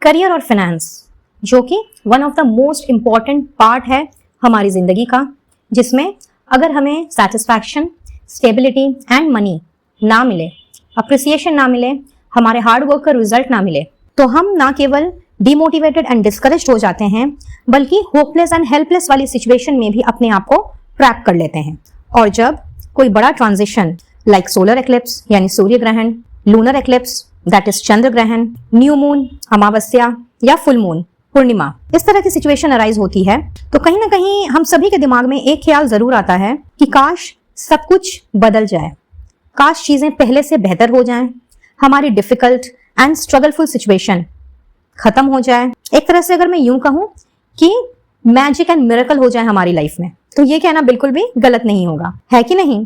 Career और finance, जो कि one of the most important part है हमारी जिंदगी का, जिसमें अगर हमें सेटिस्फैक्शन, स्टेबिलिटी एंड मनी ना मिले, अप्रिसिएशन ना मिले, हमारे हार्ड वर्क का रिजल्ट ना मिले, तो हम ना केवल डिमोटिवेटेड एंड डिस्करेज्ड हो जाते हैं, बल्कि होपलेस एंड हेल्पलेस वाली सिचुएशन में भी अपने आप को ट्रैप कर लेते हैं। और जब कोई बड़ा ट्रांजिशन लाइक सोलर एक्लिप्स यानी सूर्य ग्रहण, लूनर एक्लिप्स दैट इज चंद्र ग्रहण, न्यू मून अमावस्या या फुल मून पूर्णिमा, इस तरह की सिचुएशन अराइज होती है, तो कहीं ना कहीं हम सभी के दिमाग में एक ख्याल जरूर आता है कि काश सब कुछ बदल जाए, काश चीजें पहले से बेहतर हो जाएं, हमारी डिफिकल्ट एंड स्ट्रगलफुल सिचुएशन खत्म हो जाए। एक तरह से अगर मैं यूं कहूं कि मैजिक एंड मिरेकल हो जाए हमारी लाइफ में, तो ये कहना बिल्कुल भी गलत नहीं होगा, है कि नहीं?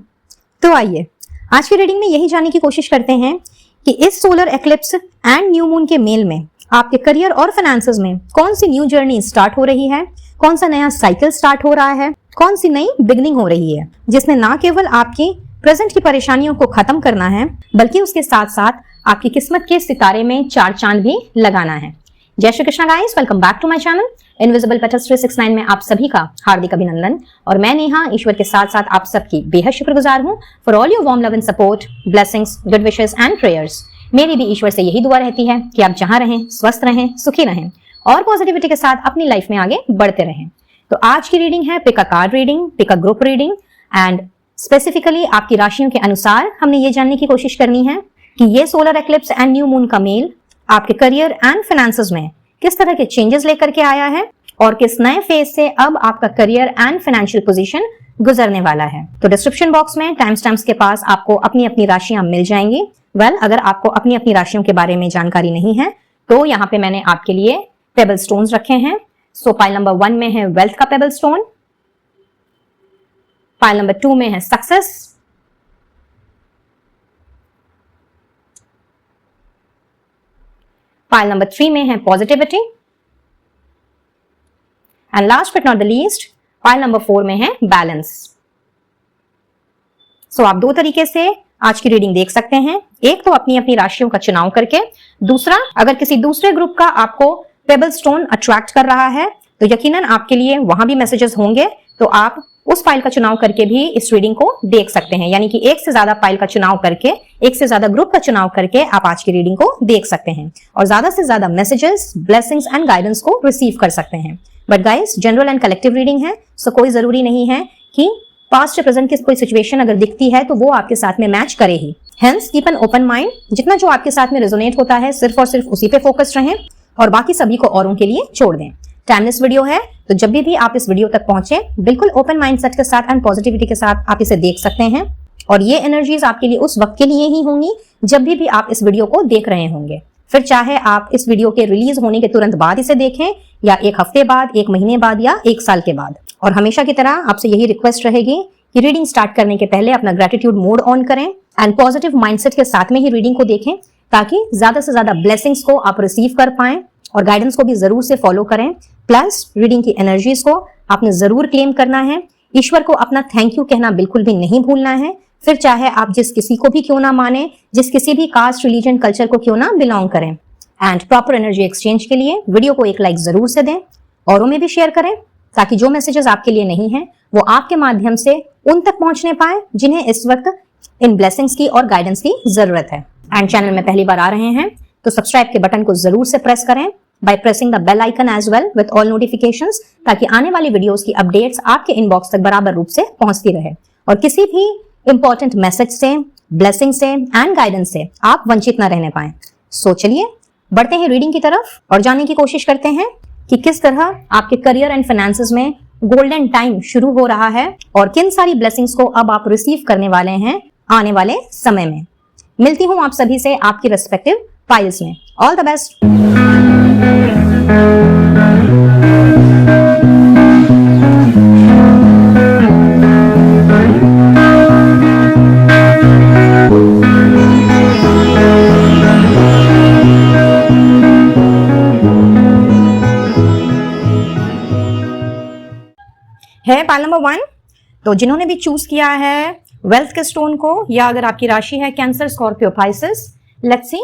तो आइए आज की रीडिंग में यही जानने की कोशिश करते हैं कि इस solar eclipse and new moon के मेल में आपके करियर और फाइनेंसेस में कौन सी न्यू जर्नी स्टार्ट हो रही है, कौन सा नया साइकिल स्टार्ट हो रहा है, कौन सी नई बिगनिंग हो रही है, जिसमें ना केवल आपकी प्रेजेंट की परेशानियों को खत्म करना है, बल्कि उसके साथ साथ आपकी किस्मत के सितारे में चार चांद भी लगाना है। जय Shri Krishna guys, welcome back to my channel invisible petals 369 में आप सभी का हार्दिक अभिनंदन। और मैं नेहा ईश्वर के साथ साथ आप सबकी बेहद शुक्रगुजार हूँ for all your warm love and support, blessings, good wishes and prayers. मेरी भी ईश्वर से यही दुआ रहती है कि आप जहां रहें, स्वस्थ रहें, सुखी रहें और पॉजिटिविटी के साथ अपनी लाइफ में आगे बढ़ते रहें। तो आज की रीडिंग है pick a card reading, pick a group reading and specifically आपकी राशियों के अनुसार हमने ये जानने की कोशिश करनी है कि ये solar eclipse and new moon का मेल आपके करियर एंड फाइनेंसेस में किस तरह के चेंजेस लेकर के आया है और किस नए फेज से अब आपका करियर एंड फाइनेंशियल पोजीशन गुजरने वाला है। तो डिस्क्रिप्शन बॉक्स में टाइम स्टैम्प्स के पास आपको अपनी अपनी राशियां मिल जाएंगी। अगर आपको अपनी अपनी राशियों के बारे में जानकारी नहीं है तो यहाँ पे मैंने आपके लिए पेबल स्टोन्स रखे हैं। सो पाइल नंबर 1 में है वेल्थ का पेबल स्टोन, पाइल नंबर 2 में है सक्सेस, पाइल नंबर 3 में है positivity and last but not the least pile number 4 में है बैलेंस। सो आप दो तरीके से आज की रीडिंग देख सकते हैं, एक तो अपनी अपनी राशियों का चुनाव करके, दूसरा अगर किसी दूसरे ग्रुप का आपको पेबल स्टोन अट्रैक्ट कर रहा है तो यकीनन आपके लिए वहां भी मैसेजेस होंगे, तो आप उस फाइल का चुनाव करके भी इस रीडिंग को देख सकते हैं। यानी कि एक से ज्यादा फाइल का चुनाव करके, एक से ज्यादा ग्रुप का चुनाव करके आप आज की रीडिंग को देख सकते हैं और ज्यादा से ज्यादा मैसेजेस, ब्लेसिंग्स एंड गाइडेंस को रिसीव कर सकते हैं। But guys, general and collective reading है, सो कोई जरूरी नहीं है कि पास्ट या प्रेजेंट की कोई सिचुएशन अगर दिखती है तो वो आपके साथ में मैच करे ही। Hence keep an open mind, जितना जो आपके साथ में रेजोनेट होता है सिर्फ और सिर्फ उसी पे फोकस रहें और बाकी सभी को औरों के लिए छोड़ दें। टाइमलेस वीडियो है, तो जब भी आप इस वीडियो तक पहुंचे बिल्कुल ओपन माइंडसेट के साथ एंड पॉजिटिविटी के साथ आप इसे देख सकते हैं और ये एनर्जीज आपके लिए उस वक्त के लिए ही होंगी जब भी आप इस वीडियो को देख रहे होंगे। फिर चाहे आप इस वीडियो के रिलीज होने के तुरंत बाद इसे देखें या एक हफ्ते बाद, एक महीने बाद या एक साल के बाद। और हमेशा की तरह आपसे यही रिक्वेस्ट रहेगी कि रीडिंग स्टार्ट करने के पहले अपना ग्रेटिट्यूड मोड ऑन करें एंड पॉजिटिव माइंडसेट के साथ में ही रीडिंग को देखें, ताकि ज्यादा से ज्यादा ब्लेसिंग्स को आप रिसीव कर पाएं और गाइडेंस को भी जरूर से फॉलो करें। प्लस रीडिंग की एनर्जीज को आपने जरूर क्लेम करना है, ईश्वर को अपना थैंक यू कहना बिल्कुल भी नहीं भूलना है। फिर चाहे आप जिस किसी को भी क्यों ना माने, जिस किसी भी कास्ट, रिलीजन, कल्चर को क्यों ना बिलोंग करें। एंड प्रॉपर एनर्जी एक्सचेंज के लिए वीडियो को एक लाइक जरूर से दें, औरों में भी शेयर करें, ताकि जो मैसेजेस आपके लिए नहीं है वो आपके माध्यम से उन तक पहुंचने पाए जिन्हें इस वक्त इन ब्लेसिंग्स की और गाइडेंस की जरूरत है। एंड चैनल में पहली बार आ रहे हैं तो सब्सक्राइब के बटन को जरूर से प्रेस करें by pressing the bell icon as well with all notifications, ताकि आने वाली वीडियोस की अपडेट्स आपके इनबॉक्स तक बराबर रूप से पहुंचती रहे और किसी भी इंपॉर्टेंट मैसेज से, ब्लेसिंग से एंड गाइडेंस से आप वंचित न रहने पाए। सो चलिए बढ़ते हैं रीडिंग की तरफ और जानने की कोशिश करते हैं कि किस तरह आपके करियर एंड फाइनेंसेस में गोल्डन टाइम शुरू हो रहा है और किन सारी ब्लेसिंग्स को अब आप रिसीव करने वाले हैं आने वाले समय में। मिलती हूं आप सभी से आपकी रेस्पेक्टिव फाइल्स में। All the best. है पाइल नंबर 1, तो जिन्होंने भी चूज किया है वेल्थ के स्टोन को, या अगर आपकी राशि है cancer, Scorpio, Pisces, let's see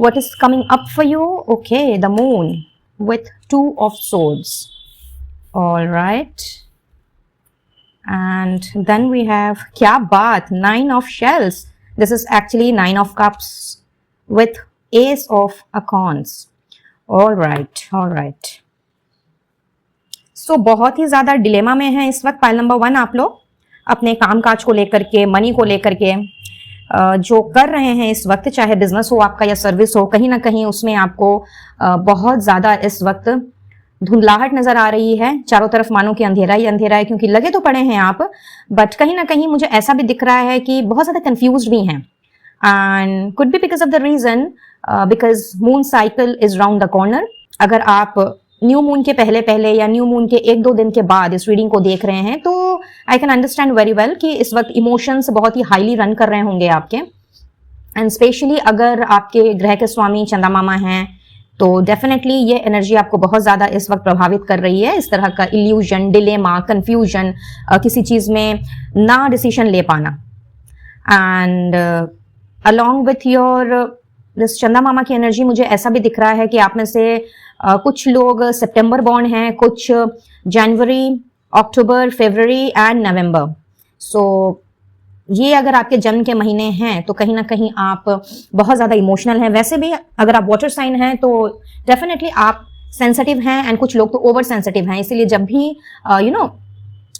what is coming up for you? Okay, the moon with 2 of swords. All right, and then we have kya baat, 9 of shells. This is actually 9 of cups with ace of accounts. All right, all right. So बहुत ही ज्यादा dilemma में है इस वक्त pile number 1 आप लोग, अपने कामकाज को लेकर के, मनी को लेकर के जो कर रहे हैं इस वक्त, चाहे बिजनेस हो आपका या सर्विस हो, कहीं ना कहीं उसमें आपको बहुत ज्यादा इस वक्त धुंधलाहट नजर आ रही है। चारों तरफ मानो कि अंधेरा ही अंधेरा है, क्योंकि लगे तो पड़े हैं आप, बट कहीं ना कहीं मुझे ऐसा भी दिख रहा है कि बहुत ज्यादा कंफ्यूज भी हैं। And could be because of the reason because moon cycle is round the corner. अगर आप न्यू मून के पहले पहले या न्यू मून के 1-2 दिन के बाद इस रीडिंग को देख रहे हैं, तो I can understand very well कि इस वक्त इमोशंस बहुत ही हाईली रन कर रहे होंगे आपके। एंड स्पेशली अगर आपके ग्रह के स्वामी चंदा मामा हैं, तो डेफिनेटली ये एनर्जी आपको बहुत ज्यादा इस वक्त प्रभावित कर रही है। इस तरह का इल्यूजन, डिलेमा, कंफ्यूजन, किसी चीज में ना डिसीजन ले पाना। And along with your this चंदा मामा की एनर्जी, मुझे ऐसा भी दिख रहा है कि आप में से कुछ लोग सितंबर बॉर्न हैं, कुछ जनवरी, अक्टूबर, फरवरी एंड नवंबर। सो ये अगर आपके जन्म के महीने हैं तो कहीं ना कहीं आप बहुत ज्यादा इमोशनल हैं। वैसे भी अगर आप वाटर साइन हैं तो डेफिनेटली आप सेंसिटिव हैं, एंड कुछ लोग तो ओवर सेंसिटिव हैं। इसीलिए जब भी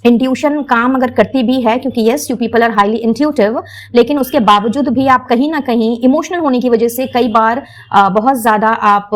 इंट्यूशन काम अगर करती भी है, क्योंकि yes you people are highly intuitive, लेकिन उसके बावजूद भी आप कहीं ना कहीं इमोशनल होने की वजह से कई बार बहुत ज्यादा आप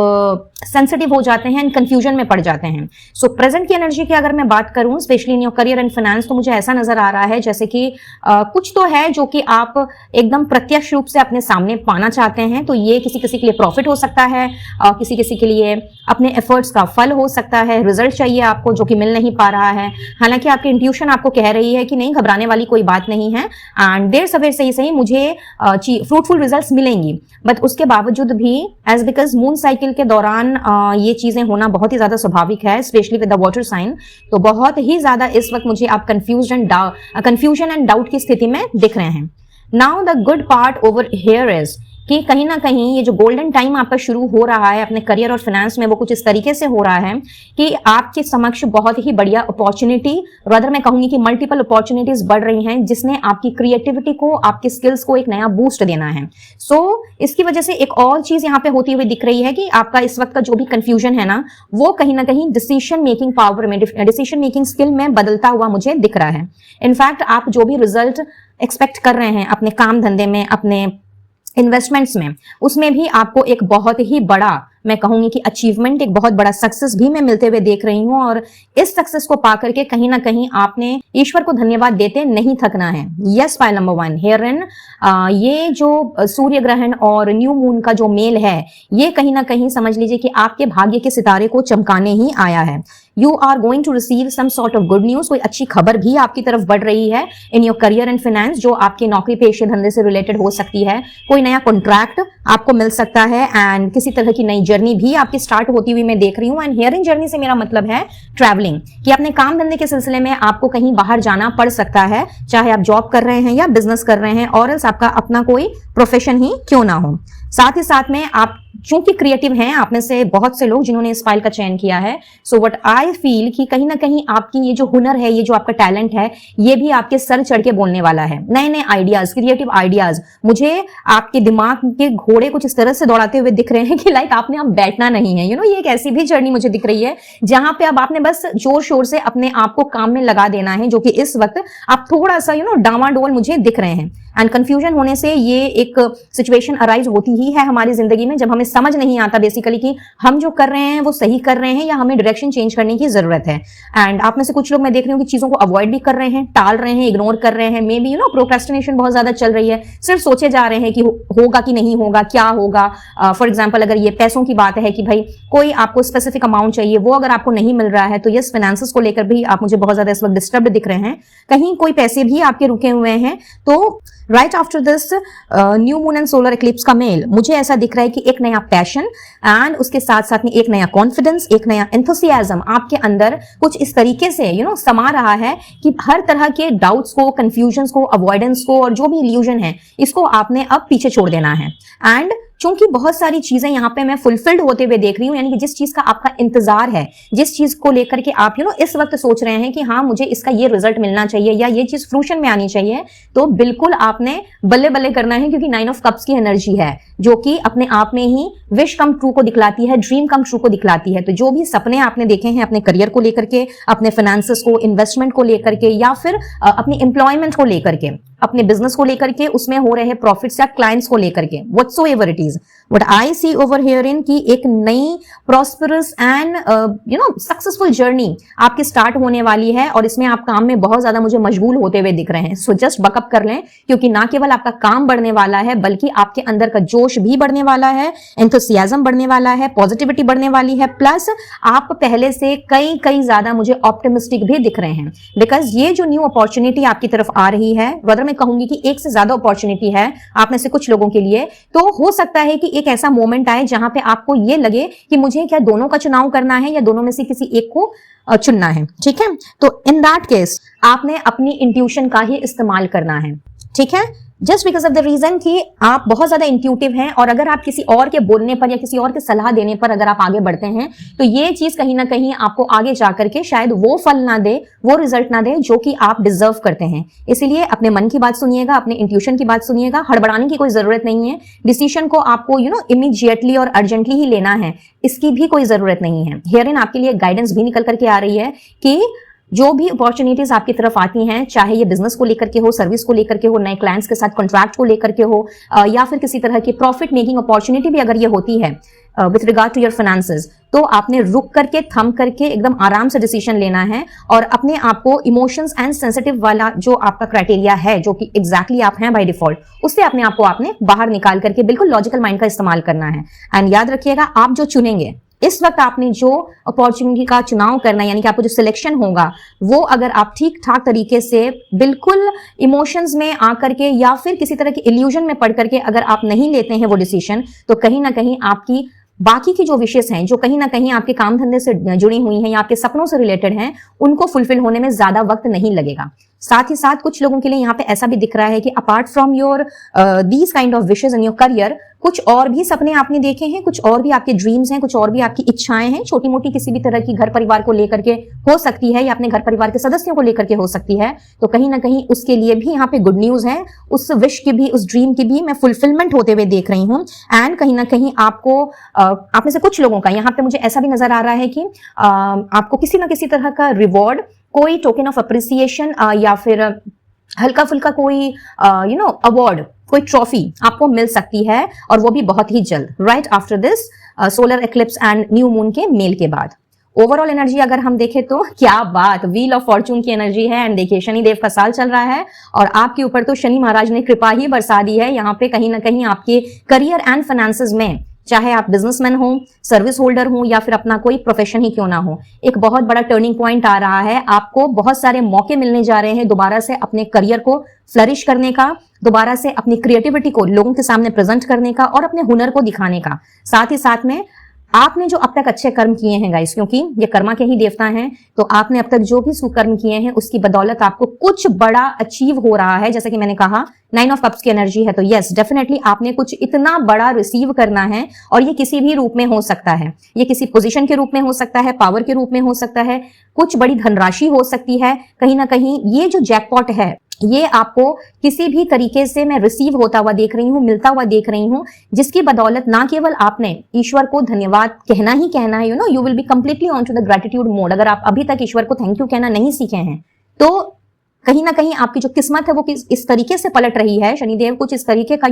सेंसिटिव हो जाते हैं एंड कंफ्यूजन में पड़ जाते हैं। सो प्रेजेंट की एनर्जी की अगर मैं बात करूं, specially in your career and finance, तो मुझे ऐसा नजर आ रहा है जैसे कि कुछ तो है जो कि आप एकदम प्रत्यक्ष रूप से अपने सामने पाना चाहते हैं। तो ये किसी किसी के लिए प्रॉफिट हो सकता है, किसी किसी के लिए अपने एफर्ट्स का फल हो सकता है, रिजल्ट चाहिए आपको जो कि मिल नहीं पा रहा है। हालांकि आपकी इंट्यूशन आपको कह रही है कि नहीं, घबराने वाली कोई बात नहीं है, एंड देर सवेर से ही सही मुझे फ्रूटफुल रिजल्ट्स मिलेंगी। बट उसके बावजूद भी एज बिकॉज मून साइकिल के दौरान ये चीजें होना बहुत ही ज्यादा स्वाभाविक है, specially with the water sign. तो बहुत ही ज्यादा इस वक्त मुझे आप कंफ्यूजन एंड डाउट की स्थिति में दिख रहे हैं। Now the good part over here is कि कहीं ना कहीं ये जो गोल्डन टाइम आपका शुरू हो रहा है अपने करियर और फाइनेंस में, वो कुछ इस तरीके से हो रहा है कि आपके समक्ष बहुत ही बढ़िया अपॉर्चुनिटी, रादर मैं कहूंगी कि मल्टीपल अपॉर्चुनिटीज बढ़ रही हैं, जिसने आपकी क्रिएटिविटी को, आपकी स्किल्स को एक नया बूस्ट देना है। सो इसकी वजह से एक और चीज यहाँ पे होती हुई दिख रही है कि आपका इस वक्त का जो भी कंफ्यूजन है ना, वो कहीं ना कहीं डिसीजन मेकिंग पावर में, डिसीजन मेकिंग स्किल में बदलता हुआ मुझे दिख रहा है। इनफैक्ट आप जो भी रिजल्ट एक्सपेक्ट कर रहे हैं अपने काम धंधे में, अपने इन्वेस्टमेंट्स में, उसमें भी आपको एक बहुत ही बड़ा, मैं कहूंगी कि अचीवमेंट, एक बहुत बड़ा सक्सेस भी मैं मिलते हुए देख रही हूं। और इस सक्सेस को पाकर के कहीं ना कहीं आपने ईश्वर को धन्यवाद देते नहीं थकना है। Yes, file number 1 here in ये जो सूर्य ग्रहण और न्यू मून का जो मेल है, ये कहीं ना कहीं समझ लीजिए कि आपके भाग्य के सितारे को चमकाने ही आया है। You are going to receive some sort of good news, कोई अच्छी खबर भी आपकी तरफ बढ़ रही है in your career and finance, जो आपके नौकरी पेशे धंधे से रिलेटेड हो सकती है। कोई नया कॉन्ट्रैक्ट आपको मिल सकता है, एंड किसी तरह की नई जर्नी भी आपकी स्टार्ट होती हुई मैं देख रही हूँ। एंड हियरिंग जर्नी से मेरा मतलब है ट्रैवलिंग, कि अपने काम धंधे के सिलसिले में आपको कहीं बाहर जाना पड़ सकता है, चाहे आप जॉब कर रहे हैं या बिजनेस कर रहे हैं, और आपका अपना कोई प्रोफेशन ही क्यों ना हो। साथ ही साथ में आप चूंकि क्रिएटिव हैं, आप में से बहुत से लोग जिन्होंने इस फाइल का चयन किया है, सो व्हाट आई फील कि कहीं ना कहीं आपकी ये जो हुनर है, ये जो आपका टैलेंट है, ये भी आपके सर चढ़ के बोलने वाला है। नए नए आइडियाज, क्रिएटिव आइडियाज, मुझे आपके दिमाग के घोड़े कुछ इस तरह से दौड़ाते हुए दिख रहे हैं कि लाइक आपने अब बैठना नहीं है। ये एक ऐसी भी जर्नी मुझे दिख रही है जहां पे अब आपने बस जोर शोर से अपने आप को काम में लगा देना है, जो कि इस वक्त आप थोड़ा सा डामाडोल मुझे दिख रहे हैं। एंड कंफ्यूजन होने से ये एक सिचुएशन अराइज होती ही है हमारी जिंदगी में, जब हमें समझ नहीं आता बेसिकली कि हम जो कर रहे हैं वो सही कर रहे हैं या हमें डायरेक्शन चेंज करने की जरूरत है। एंड आप में से कुछ लोग मैं देख रही हूँ कि चीजों को अवॉइड भी कर रहे हैं, टाल रहे हैं, इग्नोर कर रहे हैं। मे बी प्रोक्रेस्टिनेशन बहुत ज्यादा चल रही है, सिर्फ सोचे जा रहे हैं कि होगा कि नहीं होगा, क्या होगा। फॉर एग्जाम्पल अगर ये पैसों की बात है कि भाई कोई आपको स्पेसिफिक अमाउंट चाहिए, वो अगर आपको नहीं मिल रहा है, तो यस, फाइनेंसेस को लेकर भी आप मुझे बहुत ज्यादा इस वक्त डिस्टर्ब दिख रहे हैं। कहीं कोई पैसे भी आपके रुके हुए हैं। तो right after this new moon and solar Eclipse का मेल, मुझे ऐसा दिख रहा है कि एक नया पैशन एंड उसके साथ साथ में एक नया कॉन्फिडेंस, एक नया एंथुसियाज्म आपके अंदर कुछ इस तरीके से समा रहा है कि हर तरह के डाउट्स को, कंफ्यूजन्स को, अवॉइडेंस को और जो भी इल्यूजन है, इसको आपने अब पीछे छोड़ देना है। एंड क्योंकि बहुत सारी चीजें यहाँ पे मैं फुलफिल्ड होते हुए देख रही हूँ, यानी कि जिस चीज का आपका इंतजार है, जिस चीज को लेकर के आप इस वक्त सोच रहे हैं कि हाँ मुझे इसका ये रिजल्ट मिलना चाहिए या ये चीज फ्रूशन में आनी चाहिए, तो बिल्कुल आपने बल्ले बल्ले करना है, क्योंकि 9 ऑफ कप्स की एनर्जी है जो कि अपने आप में ही विश कम ट्रू को दिखलाती है, ड्रीम कम ट्रू को दिखलाती है। तो जो भी सपने आपने देखे हैं अपने करियर को लेकर के, अपने फाइनेंसेस को, इन्वेस्टमेंट को लेकर के, या फिर अपनी एम्प्लॉयमेंट को लेकर के, अपने बिजनेस को लेकर के, उसमें हो रहे प्रॉफिट्स या क्लाइंट्स को लेकर के, whatsoever it is, what I see over here in की एक नई प्रॉस्परस एंड सक्सेसफुल जर्नी आपकी स्टार्ट होने वाली है, और इसमें आप काम में बहुत ज्यादा मुझे मशगूल होते हुए दिख रहे हैं। सो जस्ट बकअप कर लें, क्योंकि ना केवल आपका काम बढ़ने वाला है बल्कि आपके अंदर का जोश भी बढ़ने वाला है, एंथुसियाज्म बढ़ने वाला है, पॉजिटिविटी बढ़ने वाली है, प्लस आप पहले से कई ज्यादा मुझे ऑप्टिमिस्टिक भी दिख रहे हैं, बिकॉज ये जो न्यू अपॉर्चुनिटी आपकी तरफ आ रही है, वदर मैं कहूंगी कि एक से ज्यादा अपॉर्चुनिटी है आप में से कुछ लोगों के लिए, तो हो सकता है कि एक ऐसा मोमेंट आए जहां पे आपको ये लगे कि मुझे क्या दोनों का चुनाव करना है या दोनों में से किसी एक को चुनना है। ठीक है, तो इन दैट केस आपने अपनी इंट्यूशन का ही इस्तेमाल करना है। ठीक है, just because of the reason कि आप बहुत ज्यादा इंट्यूटिव हैं, और अगर आप किसी और के बोलने पर या किसी और के सलाह देने पर अगर आप आगे बढ़ते हैं, तो ये चीज कहीं ना कहीं आपको आगे जाकर के शायद वो फल ना दे, वो रिजल्ट ना दे जो कि आप डिजर्व करते हैं। इसीलिए अपने मन की बात सुनिएगा, अपने इंट्यूशन की बात सुनिएगा, हड़बड़ाने की कोई जरूरत नहीं है। डिसीजन को आपको इमीडिएटली और अर्जेंटली ही लेना है, इसकी भी कोई जरूरत नहीं है। हियर इन आपके लिए गाइडेंस भी निकल करके आ रही है कि जो भी अपॉर्चुनिटीज आपकी तरफ आती हैं, चाहे ये बिजनेस को लेकर के हो, सर्विस को लेकर के हो, नए क्लाइंट्स के साथ कॉन्ट्रैक्ट को लेकर के हो, या फिर किसी तरह की प्रॉफिट मेकिंग अपॉर्चुनिटी भी अगर ये होती है with regard to your finances, तो आपने रुक करके, थम करके एकदम आराम से डिसीजन लेना है, और अपने आप को इमोशंस एंड सेंसिटिव वाला जो आपका क्राइटेरिया है, जो कि एग्जैक्टली आप हैं बाय डिफॉल्ट, उससे अपने आप को आपने बाहर निकाल करके बिल्कुल लॉजिकल माइंड का इस्तेमाल करना है। एंड याद रखिएगा, आप जो चुनेंगे इस वक्त, आपने जो अपॉर्चुनिटी का चुनाव करना है, यानी कि आपको जो सिलेक्शन होगा, वो अगर आप ठीक ठाक तरीके से बिल्कुल इमोशंस में आकर के या फिर किसी तरह के इल्यूजन में पढ़ करके अगर आप नहीं लेते हैं वो डिसीजन, तो कहीं ना कहीं आपकी बाकी की जो विशेष हैं, जो कहीं ना कहीं आपके काम धंधे से जुड़ी हुई हैं या आपके सपनों से रिलेटेड हैं, उनको फुलफिल होने में ज्यादा वक्त नहीं लगेगा। साथ ही साथ कुछ लोगों के लिए यहाँ पे ऐसा भी दिख रहा है कि apart from your these kind of wishes in your career, कुछ और भी सपने आपने देखे हैं, कुछ और भी आपके ड्रीम्स हैं, कुछ और भी आपकी इच्छाएं हैं, छोटी मोटी किसी भी तरह की घर परिवार को लेकर के हो सकती है या अपने घर परिवार के सदस्यों को लेकर के हो सकती है। तो कहीं ना कहीं उसके लिए भी यहाँ पे गुड न्यूज है, उस विश की भी, उस ड्रीम की भी मैं फुलफिलमेंट होते हुए देख रही हूँ। एंड कहीं ना कहीं आपको आप में से कुछ लोगों का यहाँ पे मुझे ऐसा भी नजर आ रहा है कि आपको किसी ना किसी तरह का रिवॉर्ड, कोई टोकन ऑफ अप्रिसिएशन या फिर हल्का फुल्का कोई अवार्ड, कोई ट्रॉफी आपको मिल सकती है, और वो भी बहुत ही जल्द, right after this solar eclipse and new moon के मेल के बाद। ओवरऑल एनर्जी अगर हम देखें तो क्या बात, व्हील ऑफ फॉर्चून की एनर्जी है। एंड देखिए, शनिदेव का साल चल रहा है और आपके ऊपर तो शनि महाराज ने कृपा ही बरसा दी है। यहाँ पे कहीं ना कहीं आपके करियर एंड फाइनेंसेस में, चाहे आप बिजनेसमैन हो, सर्विस होल्डर हो, या फिर अपना कोई प्रोफेशन ही क्यों ना हो, एक बहुत बड़ा टर्निंग पॉइंट आ रहा है। आपको बहुत सारे मौके मिलने जा रहे हैं दोबारा से अपने करियर को फ्लरिश करने का, दोबारा से अपनी क्रिएटिविटी को लोगों के सामने प्रेजेंट करने का और अपने हुनर को दिखाने का। साथ ही साथ में आपने जो अब तक अच्छे कर्म किए हैं गाइस, क्योंकि ये कर्मा के ही देवता हैं, तो आपने अब तक जो भी सुकर्म किए हैं उसकी बदौलत आपको कुछ बड़ा अचीव हो रहा है। जैसे कि मैंने कहा 9 ऑफ कप्स की एनर्जी है, तो यस डेफिनेटली आपने कुछ इतना बड़ा रिसीव करना है, और ये किसी भी रूप में हो सकता है। ये किसी पोजीशन के रूप में हो सकता है, पावर के रूप में हो सकता है, कुछ बड़ी धनराशि हो सकती है। कहीं ना कहीं ये जो जैकपॉट है, ये आपको किसी भी तरीके से मैं रिसीव होता हुआ देख रही हूँ, मिलता हुआ देख रही हूँ, जिसकी बदौलत ना केवल आपने ईश्वर को धन्यवाद कहना ही कहना है, you will be completely on to the gratitude mode. अगर आप अभी तक ईश्वर को थैंक यू कहना नहीं सीखे हैं, तो कहीं ना कहीं आपकी जो किस्मत है वो इस तरीके से पलट रही है। शनिदेव कुछ इस तरीके का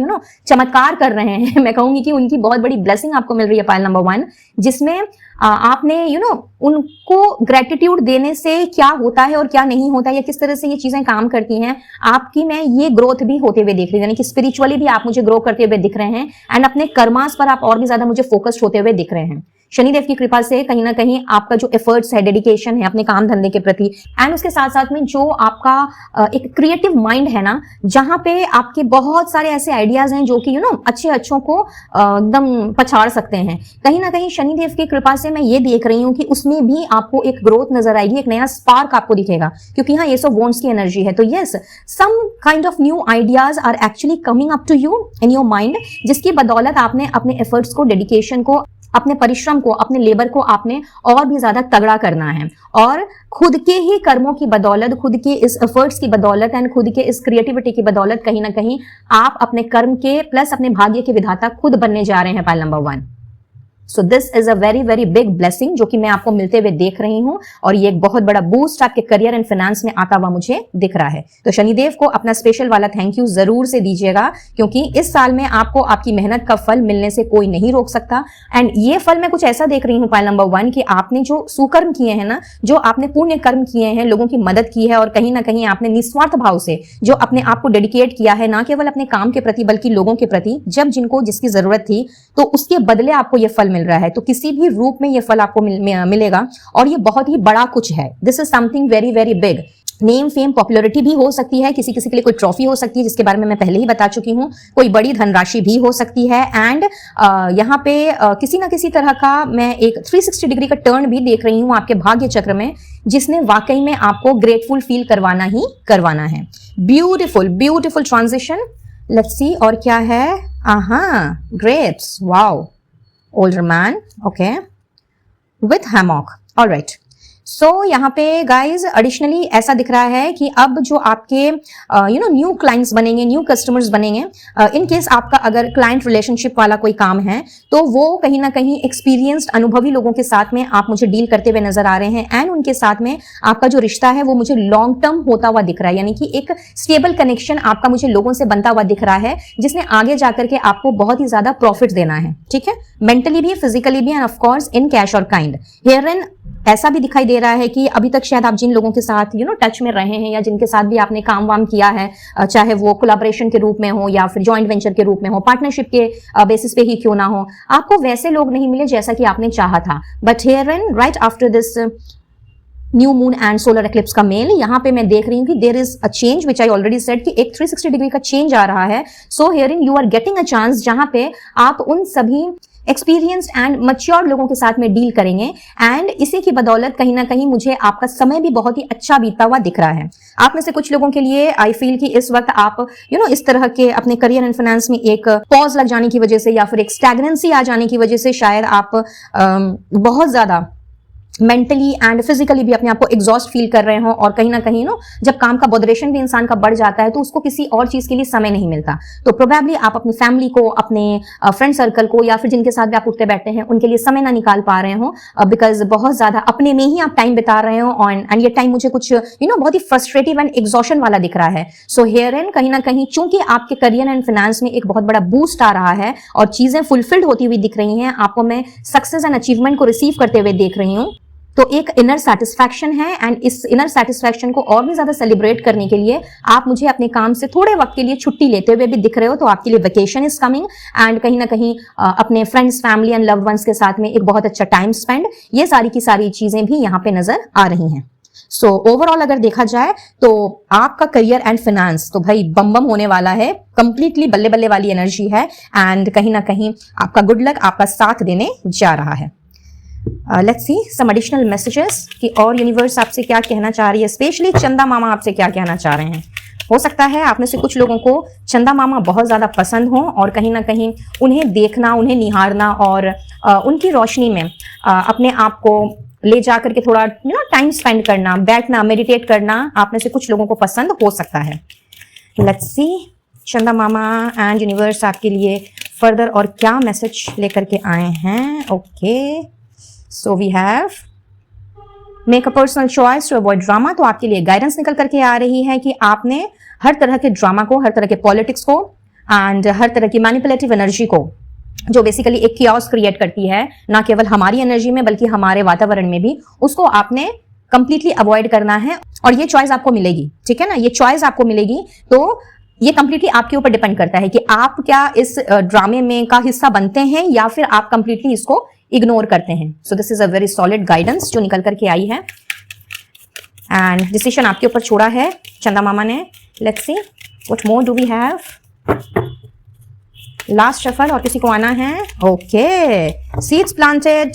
चमत्कार कर रहे हैं। मैं कहूंगी कि उनकी बहुत बड़ी ब्लेसिंग आपको मिल रही है पायल नंबर 1, जिसमें आपने उनको ग्रेटिट्यूड देने से क्या होता है और क्या नहीं होता है, या किस तरह से ये चीजें काम करती हैं, आपकी मैं ये ग्रोथ भी होते हुए देख रही हूँ। यानी कि स्पिरिचुअली भी आप मुझे ग्रो करते हुए दिख रहे हैं, एंड अपने कर्मास पर आप और भी ज्यादा मुझे फोकस्ड होते हुए दिख रहे हैं। शनिदेव की कृपा से कहीं ना कहीं आपका जो एफर्ट्स है, डेडिकेशन है अपने काम धंधे के प्रति, एंड उसके साथ साथ में जो आपका एक क्रिएटिव माइंड है ना, जहां पे आपके बहुत सारे ऐसे आइडियाज हैं जो कि अच्छे अच्छों को एकदम पछाड़ सकते हैं, कहीं ना कहीं शनिदेव की कृपा से मैं ये देख रही हूँ कि उसमें भी आपको एक ग्रोथ नजर आएगी, एक नया स्पार्क आपको दिखेगा, क्योंकि यहाँ एस ऑफ वॉन्ड्स की एनर्जी है। तो yes, some kind of new ideas are actually coming up to you in your mind, जिसकी बदौलत आपने अपने एफर्ट्स को, डेडिकेशन को, अपने परिश्रम को, अपने लेबर को आपने और भी ज्यादा तगड़ा करना है, और खुद के ही कर्मों की बदौलत, खुद के इस एफर्ट्स की बदौलत एंड खुद के इस क्रिएटिविटी की बदौलत कहीं ना कहीं आप अपने कर्म के प्लस अपने भाग्य के विधाता खुद बनने जा रहे हैं। Pile number 1। So this is a very very big blessing जो कि मैं आपको मिलते हुए देख रही हूं, और ये एक बहुत बड़ा बूस्ट आपके करियर एंड फाइनेंस में आता हुआ मुझे दिख रहा है। तो शनिदेव को अपना स्पेशल वाला थैंक यू जरूर से दीजिएगा, क्योंकि इस साल में आपको आपकी मेहनत का फल मिलने से कोई नहीं रोक सकता। एंड ये फल मैं कुछ ऐसा देख रही हूँ पाइल नंबर 1 कि आपने जो सुकर्म किए हैं ना, जो आपने पुण्य कर्म किए हैं, लोगों की मदद की है, और कहीं ना कहीं आपने निस्वार्थ भाव से जो अपने आप को डेडिकेट किया है, ना केवल अपने काम के प्रति बल्कि लोगों के प्रति, जब जिनको जिसकी जरूरत थी, तो उसके बदले आपको ये फल मिल रहा है। तो किसी भी रूप में ये फल आपको मिलेगा, और ये बहुत ही बड़ा कुछ है। This is something very very big. Name, fame, popularity भी हो सकती है, किसी किसी के लिए कोई ट्रॉफी हो सकती है जिसके बारे में मैं पहले ही बता चुकी हूँ, कोई बड़ी धनराशि भी हो सकती है, एंड यहाँ पे किसी ना किसी तरह का मैं एक 360 डिग्री का टर्न भी देख रही हूँ आपके भाग्य चक्र में, जिसने वाकई में आपको ग्रेटफुल फील करवाना ही करवाना है। Beautiful beautiful transition. Let's see और क्या है। Grapes, wow, older man, okay, with hammock, all right. सो यहाँ पे गाइज एडिशनली ऐसा दिख रहा है कि अब जो आपके न्यू क्लाइंट्स बनेंगे, न्यू कस्टमर्स बनेंगे, इन केस आपका अगर क्लाइंट रिलेशनशिप वाला कोई काम है, तो वो कहीं ना कहीं एक्सपीरियंस्ड अनुभवी लोगों के साथ में आप मुझे डील करते हुए नजर आ रहे हैं, एंड उनके साथ में आपका जो रिश्ता है वो मुझे लॉन्ग टर्म होता हुआ दिख रहा है, यानी कि एक स्टेबल कनेक्शन आपका मुझे लोगों से बनता हुआ दिख रहा है, जिसने आगे जाकर के आपको बहुत ही ज्यादा प्रॉफिट देना है। ठीक है, मेंटली भी, फिजिकली भी, एंड ऑफकोर्स इन कैश और काइंड। हियर एन ऐसा भी दिखाई दे रहा है कि अभी तक शायद आप जिन लोगों के साथ टच में रहे हैं, या जिनके साथ भी आपने काम वाम किया है, चाहे वो कोलैबोरेशन के रूप में हो या फिर जॉइंट वेंचर के रूप में हो, पार्टनरशिप के बेसिस पे ही क्यों ना हो, आपको वैसे लोग नहीं मिले जैसा कि आपने चाहा था। But here and right after this new moon and solar eclipse का मेल, यहाँ पे मैं देख रही हूँ कि there is a change which I already said कि एक 360 डिग्री का चेंज आ रहा है। So here in you are getting a chance जहां पे आप उन सभी एक्सपीरियंस्ड एंड मैच्योर लोगों के साथ में डील करेंगे, एंड इसी की बदौलत कहीं ना कहीं मुझे आपका समय भी बहुत ही अच्छा बीतता हुआ दिख रहा है। आप में से कुछ लोगों के लिए आई फील कि इस वक्त आप इस तरह के अपने करियर एंड फाइनेंस में एक पॉज लग जाने की वजह से या फिर एक स्टैग्नेंसी आ जाने की वजह से शायद आप बहुत ज्यादा मेंटली एंड फिजिकली भी अपने आप को एग्जॉस्ट फील कर रहे हो, और कहीं ना कहीं जब काम का बॉदरेशन भी इंसान का बढ़ जाता है तो उसको किसी और चीज के लिए समय नहीं मिलता। तो प्रोबेबली आप अपनी फैमिली को, अपने फ्रेंड सर्कल को, या फिर जिनके साथ भी आप उठते बैठते हैं उनके लिए समय ना निकाल पा रहे हो, बिकॉज बहुत ज्यादा अपने में ही आप टाइम बिता रहे हो, एंड ये टाइम मुझे कुछ बहुत ही फ्रस्ट्रेटिव एंड एग्जॉशन वाला दिख रहा है। सो हियर एंड कहीं ना कहीं चूंकि आपके करियर एंड फाइनेंस में एक बहुत बड़ा बूस्ट आ रहा है और चीजें फुलफिल्ड होती हुई दिख रही हैं, आपको मैं सक्सेस एंड अचीवमेंट को रिसीव करते हुए देख रही हूँ, तो एक इनर सेटिस्फैक्शन है, एंड इस इनर सेटिस्फैक्शन को और भी ज्यादा सेलिब्रेट करने के लिए आप मुझे अपने काम से थोड़े वक्त के लिए छुट्टी लेते हुए भी दिख रहे हो। तो आपके लिए वेकेशन इज कमिंग, एंड कहीं ना कहीं अपने friends, family and loved ones के साथ में एक बहुत अच्छा टाइम स्पेंड, ये सारी की सारी चीजें भी यहाँ पे नजर आ रही हैं। सो ओवरऑल अगर देखा जाए तो आपका करियर एंड फाइनेंस तो भाई बम बम होने वाला है, कंप्लीटली बल्ले बल्ले वाली एनर्जी है, एंड कहीं ना कहीं आपका गुड लक आपका साथ देने जा रहा है। Let's see some additional messages कि और यूनिवर्स आपसे क्या कहना चाह रही है, स्पेशली चंदा मामा आपसे क्या कहना चाह रहे हैं। हो सकता है आप में से कुछ लोगों को चंदा मामा बहुत ज्यादा पसंद हो, और कहीं ना कहीं उन्हें देखना, उन्हें निहारना और उनकी रोशनी में अपने आप को ले जा करके थोड़ा टाइम स्पेंड करना, बैठना, मेडिटेट करना आप में से कुछ लोगों को पसंद हो सकता है। लेट्स सी चंदा मामा एंड यूनिवर्स आपके लिए फर्दर और क्या मैसेज लेकर के आए हैं। Okay, so we have make a personal choice to avoid drama. तो आपके लिए गाइडेंस निकल करके आ रही है कि आपने हर तरह के ड्रामा को, हर तरह के पॉलिटिक्स को एंड हर तरह की मैनिपुलेटिव एनर्जी को, जो बेसिकली एक कियोस क्रिएट करती है ना केवल हमारी एनर्जी में बल्कि हमारे वातावरण में भी, उसको आपने कंप्लीटली अवॉइड करना है, और ये चॉइस आपको मिलेगी। ठीक है ना, ये चॉइस आपको मिलेगी। तो ये कंप्लीटली आपके ऊपर डिपेंड करता है कि आप क्या इस ड्रामे में का हिस्सा बनते हैं या फिर आप कंप्लीटली इसको इग्नोर करते हैं। So this is a very solid guidance जो निकल करके आई है एंड डिसीजन आपके ऊपर छोड़ा है चंदा मामा ने। Let's see what more do we have. Last shuffle और किसी को आना है। Okay, seeds planted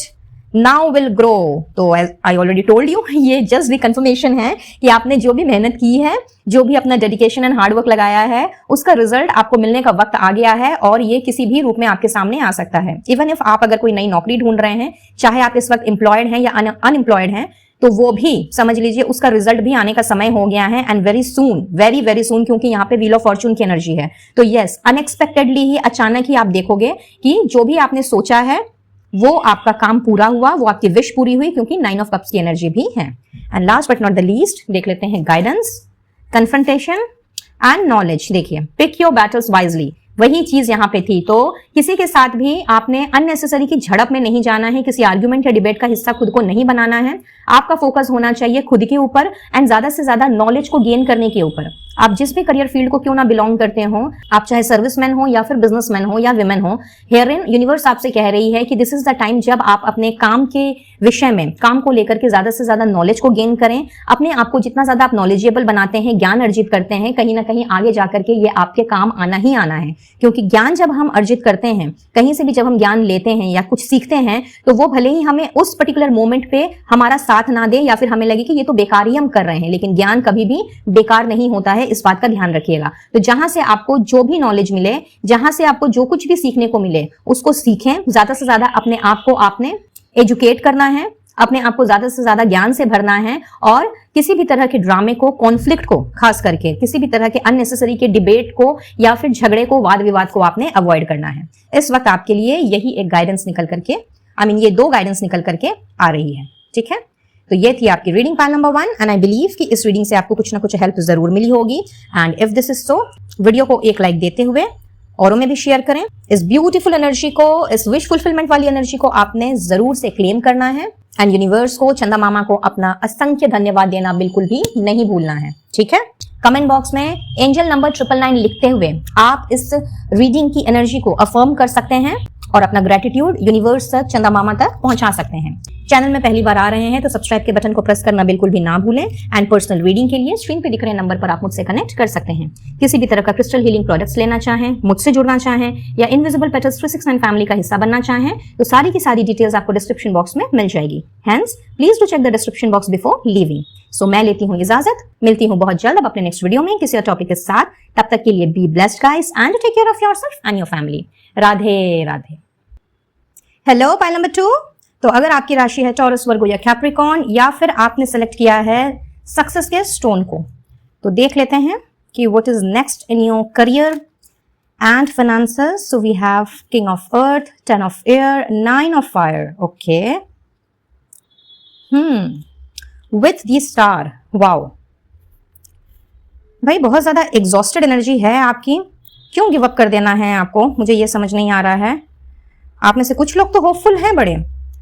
now will grow. तो आई ऑलरेडी टोल्ड यू, ये जस्ट रिकन्फर्मेशन है कि आपने जो भी मेहनत की है, जो भी अपना डेडिकेशन एंड हार्डवर्क लगाया है, उसका रिजल्ट आपको मिलने का वक्त आ गया है और ये किसी भी रूप में आपके सामने आ सकता है। इवन इफ आप अगर कोई नई नौकरी ढूंढ रहे हैं, चाहे आप इस वक्त एम्प्लॉयड हैं या अनएम्प्लॉयड हैं, तो वो भी समझ लीजिए उसका रिजल्ट भी आने का समय हो गया है and very soon, very very soon, क्योंकि यहाँ पे व्हील ऑफ फॉर्चून की एनर्जी है। तो यस, अनएक्सपेक्टेडली ही, अचानक ही आप देखोगे कि जो भी आपने सोचा है वो आपका काम पूरा हुआ, वो आपकी विश पूरी हुई, क्योंकि 9 ऑफ कप्स की एनर्जी भी है। And last but not the least देख लेते हैं गाइडेंस, कन्फ्रंटेशन एंड नॉलेज। देखिए, पिक योर बैटल्स वाइजली, वही चीज यहां पे थी। तो किसी के साथ भी आपने अननेसेसरी की झड़प में नहीं जाना है, किसी आर्ग्यूमेंट या डिबेट का हिस्सा खुद को नहीं बनाना है। आपका फोकस होना चाहिए खुद के ऊपर एंड ज्यादा से ज्यादा नॉलेज को गेन करने के ऊपर। आप जिस भी करियर फील्ड को क्यों ना बिलोंग करते हो, आप चाहे सर्विसमैन हो या फिर बिजनेसमैन हो या विमेन हो, हियरिन यूनिवर्स आपसे कह रही है कि दिस इज द टाइम जब आप अपने काम के विषय में, काम को लेकर के ज्यादा से ज्यादा नॉलेज को गेन करें। अपने आप को जितना ज्यादा आप नॉलेजेबल बनाते हैं, ज्ञान अर्जित करते हैं, कहीं ना कहीं आगे जाकर के ये आपके काम आना ही आना है। क्योंकि ज्ञान जब हम अर्जित करते हैं, कहीं से भी जब हम ज्ञान लेते हैं या कुछ सीखते हैं, तो वो भले ही हमें उस पर्टिकुलर मोमेंट पे हमारा साथ ना दे या फिर हमें लगे कि ये तो बेकार ही हम कर रहे हैं, लेकिन ज्ञान कभी भी बेकार नहीं होता है, इस बात का ध्यान रखिएगा। तो जहां से आपको जो भी नॉलेज मिले, जहां से आपको जो कुछ भी सीखने को मिले, उसको सीखें। ज्यादा से ज्यादा अपने आप को आपने एजुकेट करना है, अपने आप को ज्यादा से ज्यादा ज्ञान से भरना है और किसी भी तरह के ड्रामे को, कॉन्फ्लिक्ट को, खास करके किसी भी तरह के अननेसेसरी के डिबेट को या फिर झगड़े को, वाद विवाद को आपने अवॉइड करना है। इस वक्त आपके लिए यही एक गाइडेंस निकल करके, ये 2 गाइडेंस निकल करके आ रही है। ठीक है, तो ये थी आपकी reading pile number 1 and I believe कि इस रीडिंग से आपको कुछ ना कुछ हेल्प जरूर मिली होगी। And if this is so, video को एक लाइक देते हुए औरों में भी शेयर करें। इस ब्यूटीफुल एनर्जी को, इस विश फुलफिलमेंट वाली एनर्जी को आपने जरूर से क्लेम करना है एंड यूनिवर्स को, चंदा मामा को अपना असंख्य धन्यवाद देना बिल्कुल भी नहीं भूलना है। ठीक है, कमेंट बॉक्स में एंजल नंबर 999 लिखते हुए आप इस रीडिंग की एनर्जी को अफर्म कर सकते हैं और अपना ग्रेटिट्यूड यूनिवर्स तक, चंदा मामा तक पहुंचा सकते हैं। चैनल में पहली बार आ रहे हैं तो सब्सक्राइब के बटन को प्रेस करना बिल्कुल भी ना भूलें एंड पर्सनल रीडिंग के लिए स्क्रीन पे दिख रहे नंबर पर आप मुझसे कनेक्ट कर सकते हैं। किसी भी तरह का क्रिस्टल हीलिंग प्रोडक्ट्स लेना चाहें, मुझसे जुड़ना चाहें या इनविजिबल पेटल्स 369 फैमिली का हिस्सा बनना चाहें, तो सारी की सारी डिटेल्स आपको डिस्क्रिप्शन बॉक्स में मिल जाएगी। Hence please do check the description box before leaving. So मैं लेती हूँ इजाजत, मिलती हूँ बहुत जल्द अब अपने नेक्स्ट वीडियो में किसी और टॉपिक के साथ। तब तक के लिए be blessed guys and take care of yourself and your family. Radhe Radhe. Hello, pile number 2। तो अगर आपकी राशि है टॉरस, वर्गो या कैप्रिकॉर्न, या फिर आपने सेलेक्ट किया है सक्सेस के स्टोन को, तो देख लेते हैं कि what is next in your career and finances. So we have king of earth, 10 of air, 9 of fire. Okay, with the star. Wow भाई, बहुत ज्यादा एग्जॉस्टेड एनर्जी है आपकी। क्यों गिव अप कर देना है आपको, मुझे ये समझ नहीं आ रहा है। आप में से कुछ लोग तो होपफुल हैं बड़े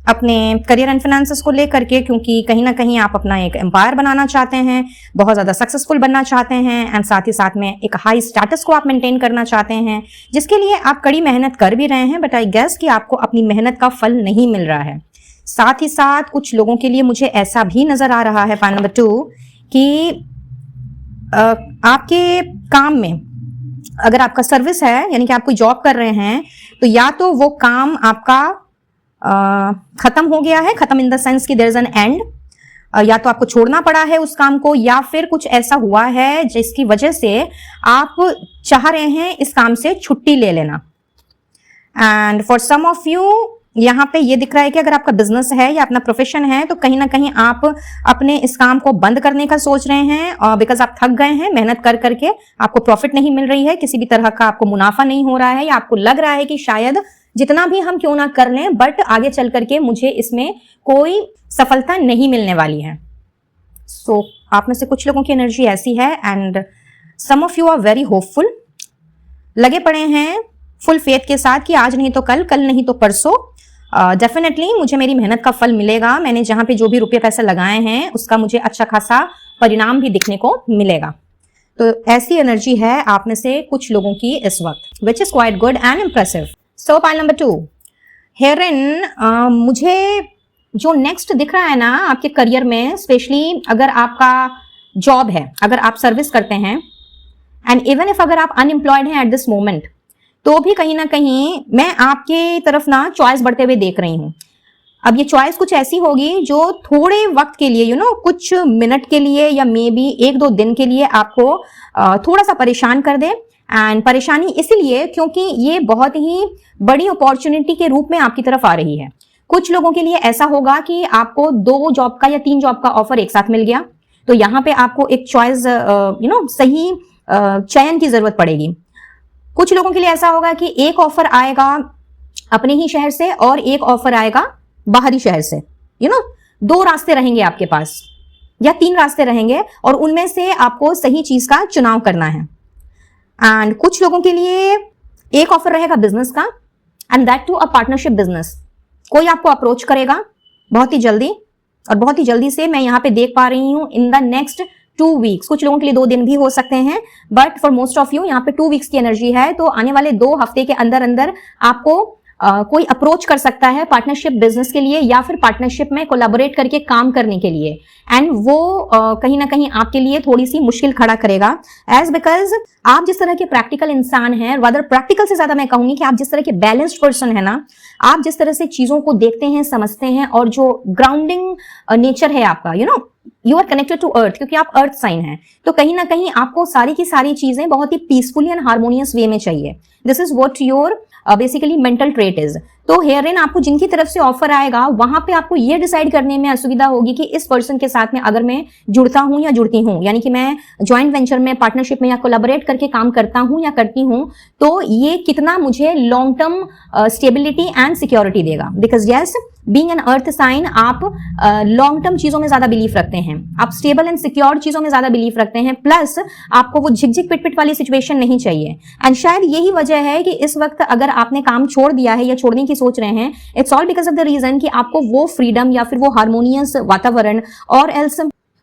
अपने करियर एंड फाइनेंसेस को लेकर के, क्योंकि कहीं ना कहीं आप अपना एक एम्पायर बनाना चाहते हैं, बहुत ज्यादा सक्सेसफुल बनना चाहते हैं एंड साथ ही साथ में एक हाई स्टेटस को आप मेंटेन करना चाहते हैं, जिसके लिए आप कड़ी मेहनत कर भी रहे हैं, बट आई गेस कि आपको अपनी मेहनत का फल नहीं मिल रहा है। साथ ही साथ कुछ लोगों के लिए मुझे ऐसा भी नजर आ रहा है, पाइल नंबर 2, कि आपके काम में अगर आपका सर्विस है, यानी कि आप कोई जॉब कर रहे हैं, तो या तो वो काम आपका खत्म हो गया है, खत्म इन द सेंस कि देयर इज एन एंड, या तो आपको छोड़ना पड़ा है उस काम को, या फिर कुछ ऐसा हुआ है जिसकी वजह से आप चाह रहे हैं इस काम से छुट्टी ले लेना। And for some of you यहाँ पे ये दिख रहा है कि अगर आपका बिजनेस है या अपना प्रोफेशन है, तो कहीं ना कहीं आप अपने इस काम को बंद करने का सोच रहे हैं, बिकॉज आप थक गए हैं मेहनत कर करके, आपको प्रॉफिट नहीं मिल रही है, किसी भी तरह का आपको मुनाफा नहीं हो रहा है, या आपको लग रहा है कि शायद जितना भी हम क्यों ना कर लें, बट आगे चल करके मुझे इसमें कोई सफलता नहीं मिलने वाली है। सो आप में से कुछ लोगों की एनर्जी ऐसी है and some of you are very hopeful, लगे पड़े हैं फुल फेथ के साथ कि आज नहीं तो कल, कल नहीं तो परसों डेफिनेटली मुझे मेरी मेहनत का फल मिलेगा, मैंने जहां पे जो भी रुपये पैसे लगाए हैं उसका मुझे अच्छा खासा परिणाम भी दिखने को मिलेगा। तो ऐसी एनर्जी है आप में से कुछ लोगों की इस वक्त, which is quite good and impressive. So pile number 2, हेरेन, मुझे जो नेक्स्ट दिख रहा है ना आपके करियर में, स्पेशली अगर आपका जॉब है, अगर आप सर्विस करते हैं, एंड इवन इफ अगर आप अनएम्प्लॉयड हैं एट दिस मोमेंट, तो भी कहीं ना कहीं मैं आपके तरफ ना चॉइस बढ़ते हुए देख रही हूं। अब ये चॉइस कुछ ऐसी होगी जो थोड़े वक्त के लिए, कुछ मिनट के लिए या मे बी 1-2 दिन के लिए आपको थोड़ा सा परेशान कर दे। एंड परेशानी इसीलिए क्योंकि ये बहुत ही बड़ी अपॉर्चुनिटी के रूप में आपकी तरफ आ रही है। कुछ लोगों के लिए ऐसा होगा कि आपको 2 जॉब का या 3 जॉब का ऑफर एक साथ मिल गया, तो यहाँ पे आपको एक चॉइस सही चयन की जरूरत पड़ेगी। कुछ लोगों के लिए ऐसा होगा कि एक ऑफर आएगा अपने ही शहर से और एक ऑफर आएगा बाहरी शहर से। 2 रास्ते रहेंगे आपके पास या 3 रास्ते रहेंगे और उनमें से आपको सही चीज का चुनाव करना है। एंड कुछ लोगों के लिए एक ऑफर रहेगा बिजनेस का, and that too a partnership business. कोई आपको अप्रोच करेगा बहुत ही जल्दी, और बहुत ही जल्दी से मैं यहाँ पे देख पा रही हूं इन द नेक्स्ट 2 वीक्स। कुछ लोगों के लिए 2 दिन भी हो सकते हैं, but for most of you यहाँ पे 2 वीक्स की एनर्जी है। तो आने वाले 2 हफ्ते के अंदर अंदर आपको कोई अप्रोच कर सकता है पार्टनरशिप बिजनेस के लिए या फिर पार्टनरशिप में कोलैबोरेट करके काम करने के लिए। एंड वो कहीं ना कहीं आपके लिए थोड़ी सी मुश्किल खड़ा करेगा, एज बिकॉज आप जिस तरह के प्रैक्टिकल इंसान हैं, रादर प्रैक्टिकल से ज्यादा मैं कहूंगी कि आप जिस तरह के बैलेंस्ड पर्सन है ना, आप जिस तरह से चीजों को देखते हैं, समझते हैं, और जो ग्राउंडिंग नेचर है आपका, you are connected to earth, क्योंकि आप अर्थ साइन हैं, तो कहीं ना कहीं आपको सारी की सारी चीजें बहुत ही पीसफुली एंड हार्मोनियस वे में चाहिए। This is what your basically mental trait is. तो हेयरइन आपको जिनकी तरफ से ऑफर आएगा वहां पे आपको ये डिसाइड करने में असुविधा होगी कि इस पर्सन के साथ में अगर मैं जुड़ता हूं या जुड़ती हूं, यानी कि मैं ज्वाइंट वेंचर में, पार्टनरशिप में या कोलैबोरेट करके काम करता हूं या करती हूं, तो ये कितना मुझे long term stability and security देगा। Because yes, being an earth sign, आप लॉन्ग टर्म चीजों में ज्यादा बिलीव रखते हैं, आप स्टेबल एंड सिक्योर चीजों में ज्यादा बिलीव रखते हैं, प्लस आपको वो झिकझिक पिट वाली सिचुएशन नहीं चाहिए। एंड शायद यही वजह है कि इस वक्त अगर आपने काम छोड़ दिया है या छोड़ने की सोच रहे हैं, it's all because of the reason कि आपको वो फ्रीडम या फिर वो हार्मोनियस वातावरण और एल्स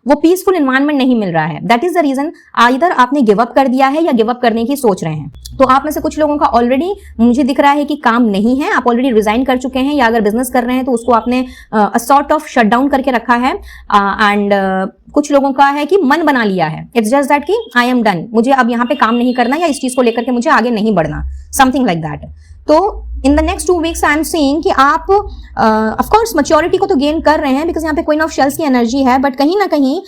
वो पीसफुल एनवायरनमेंट नहीं मिल रहा है। That is the reason either आपने गिव अप कर दिया है या गिव अप करने की सोच रहे हैं। तो आप में से कुछ लोगों का ऑलरेडी मुझे दिख रहा है कि काम नहीं है, आप ऑलरेडी रिजाइन कर चुके हैं, या अगर बिजनेस कर रहे हैं तो उसको आपने सॉर्ट ऑफ शट डाउन करके रखा है। एंड कुछ लोगों का है कि मन बना लिया है, इट्स जस्ट दैट कि आई एम डन, मुझे अब यहाँ पे काम नहीं करना या इस चीज को लेकर के मुझे आगे नहीं बढ़ना, समथिंग लाइक दैट। तो in the next 2 weeks I am seeing कि आप ऑफ कोर्स मैच्योरिटी को तो गेन कर रहे हैं, बिकॉज यहाँ पे क्वीन ऑफ शेल्स की एनर्जी है, बट कहीं ना कहीं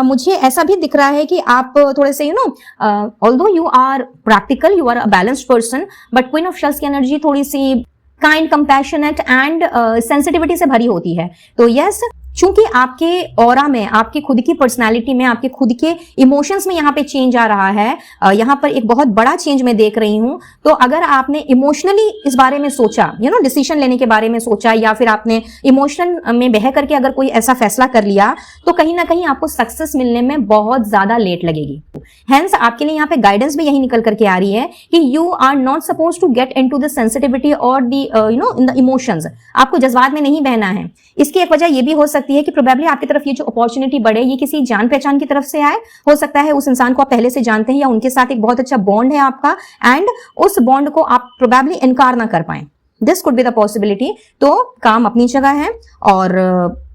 मुझे ऐसा भी दिख रहा है कि आप थोड़े से although you are practical, you are a balanced person, but queen of shells की एनर्जी थोड़ी सी काइंड, कंपैशनेट एंड सेंसिटिविटी से भरी होती है। तो यस, चूंकि आपके ऑरा में, आपकी खुद की पर्सनालिटी में, आपके खुद के इमोशंस में यहाँ पे चेंज आ रहा है, यहाँ पर एक बहुत बड़ा चेंज मैं देख रही हूं। तो अगर आपने इमोशनली इस बारे में सोचा, डिसीजन लेने के बारे में सोचा, या फिर आपने इमोशन में बह करके अगर कोई ऐसा फैसला कर लिया, तो कहीं ना कहीं आपको सक्सेस मिलने में बहुत ज्यादा लेट लगेगी। हेंस आपके लिए यहाँ पे गाइडेंस भी यही निकल करके आ रही है कि you are not suppose to get into the sensitivity और द इन द इमोशंस। आपको जज्बात में नहीं बहना है। इसकी एक वजह यह भी हो सकती है कि प्रोबेबली आपकी तरफ ये जो अपॉर्चुनिटी बढ़े, ये किसी जान पहचान की तरफ से आए। हो सकता है उस इंसान को आप पहले से जानते हैं या उनके साथ एक बहुत अच्छा बॉन्ड है आपका, एंड उस बॉन्ड को आप प्रोबेबली इनकार ना कर पाए। This could be the possibility. तो काम अपनी जगह है और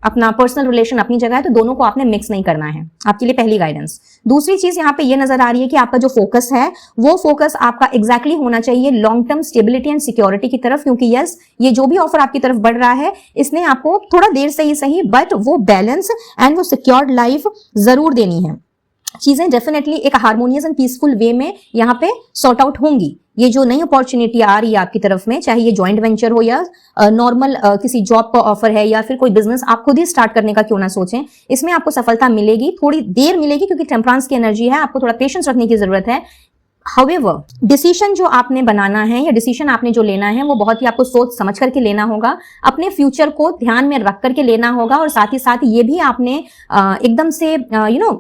अपना पर्सनल रिलेशन अपनी जगह है, तो दोनों को आपने मिक्स नहीं करना है। आपके लिए पहली गाइडेंस। दूसरी चीज यहाँ पे ये नजर आ रही है कि आपका जो फोकस है वो फोकस आपका एग्जैक्टली होना चाहिए long term stability and security की तरफ, क्योंकि यस, ये जो भी ऑफर आपकी तरफ बढ़ रहा है इसने आपको थोड़ा देर से ही सही, बट वो बैलेंस एंड वो सिक्योर्ड लाइफ जरूर देनी है। चीजें डेफिनेटली एक हार्मोनियस एंड पीसफुल वे में यहाँ पे सॉर्ट आउट होंगी। ये जो नई अपॉर्चुनिटी आ रही है आपकी तरफ में, चाहे ये जॉइंट वेंचर हो या नॉर्मल किसी जॉब का ऑफर है या फिर कोई बिजनेस आप खुद ही स्टार्ट करने का क्यों ना सोचें, इसमें आपको सफलता मिलेगी। थोड़ी देर मिलेगी क्योंकि टेम्परेंस की एनर्जी है, आपको थोड़ा पेशेंस रखने की जरूरत है। हाउएवर, डिसीजन जो आपने बनाना है या डिसीजन आपने जो लेना है वो बहुत ही आपको सोच समझ करके लेना होगा, अपने फ्यूचर को ध्यान में रख करके लेना होगा, और साथ ही साथ ये भी आपने एकदम से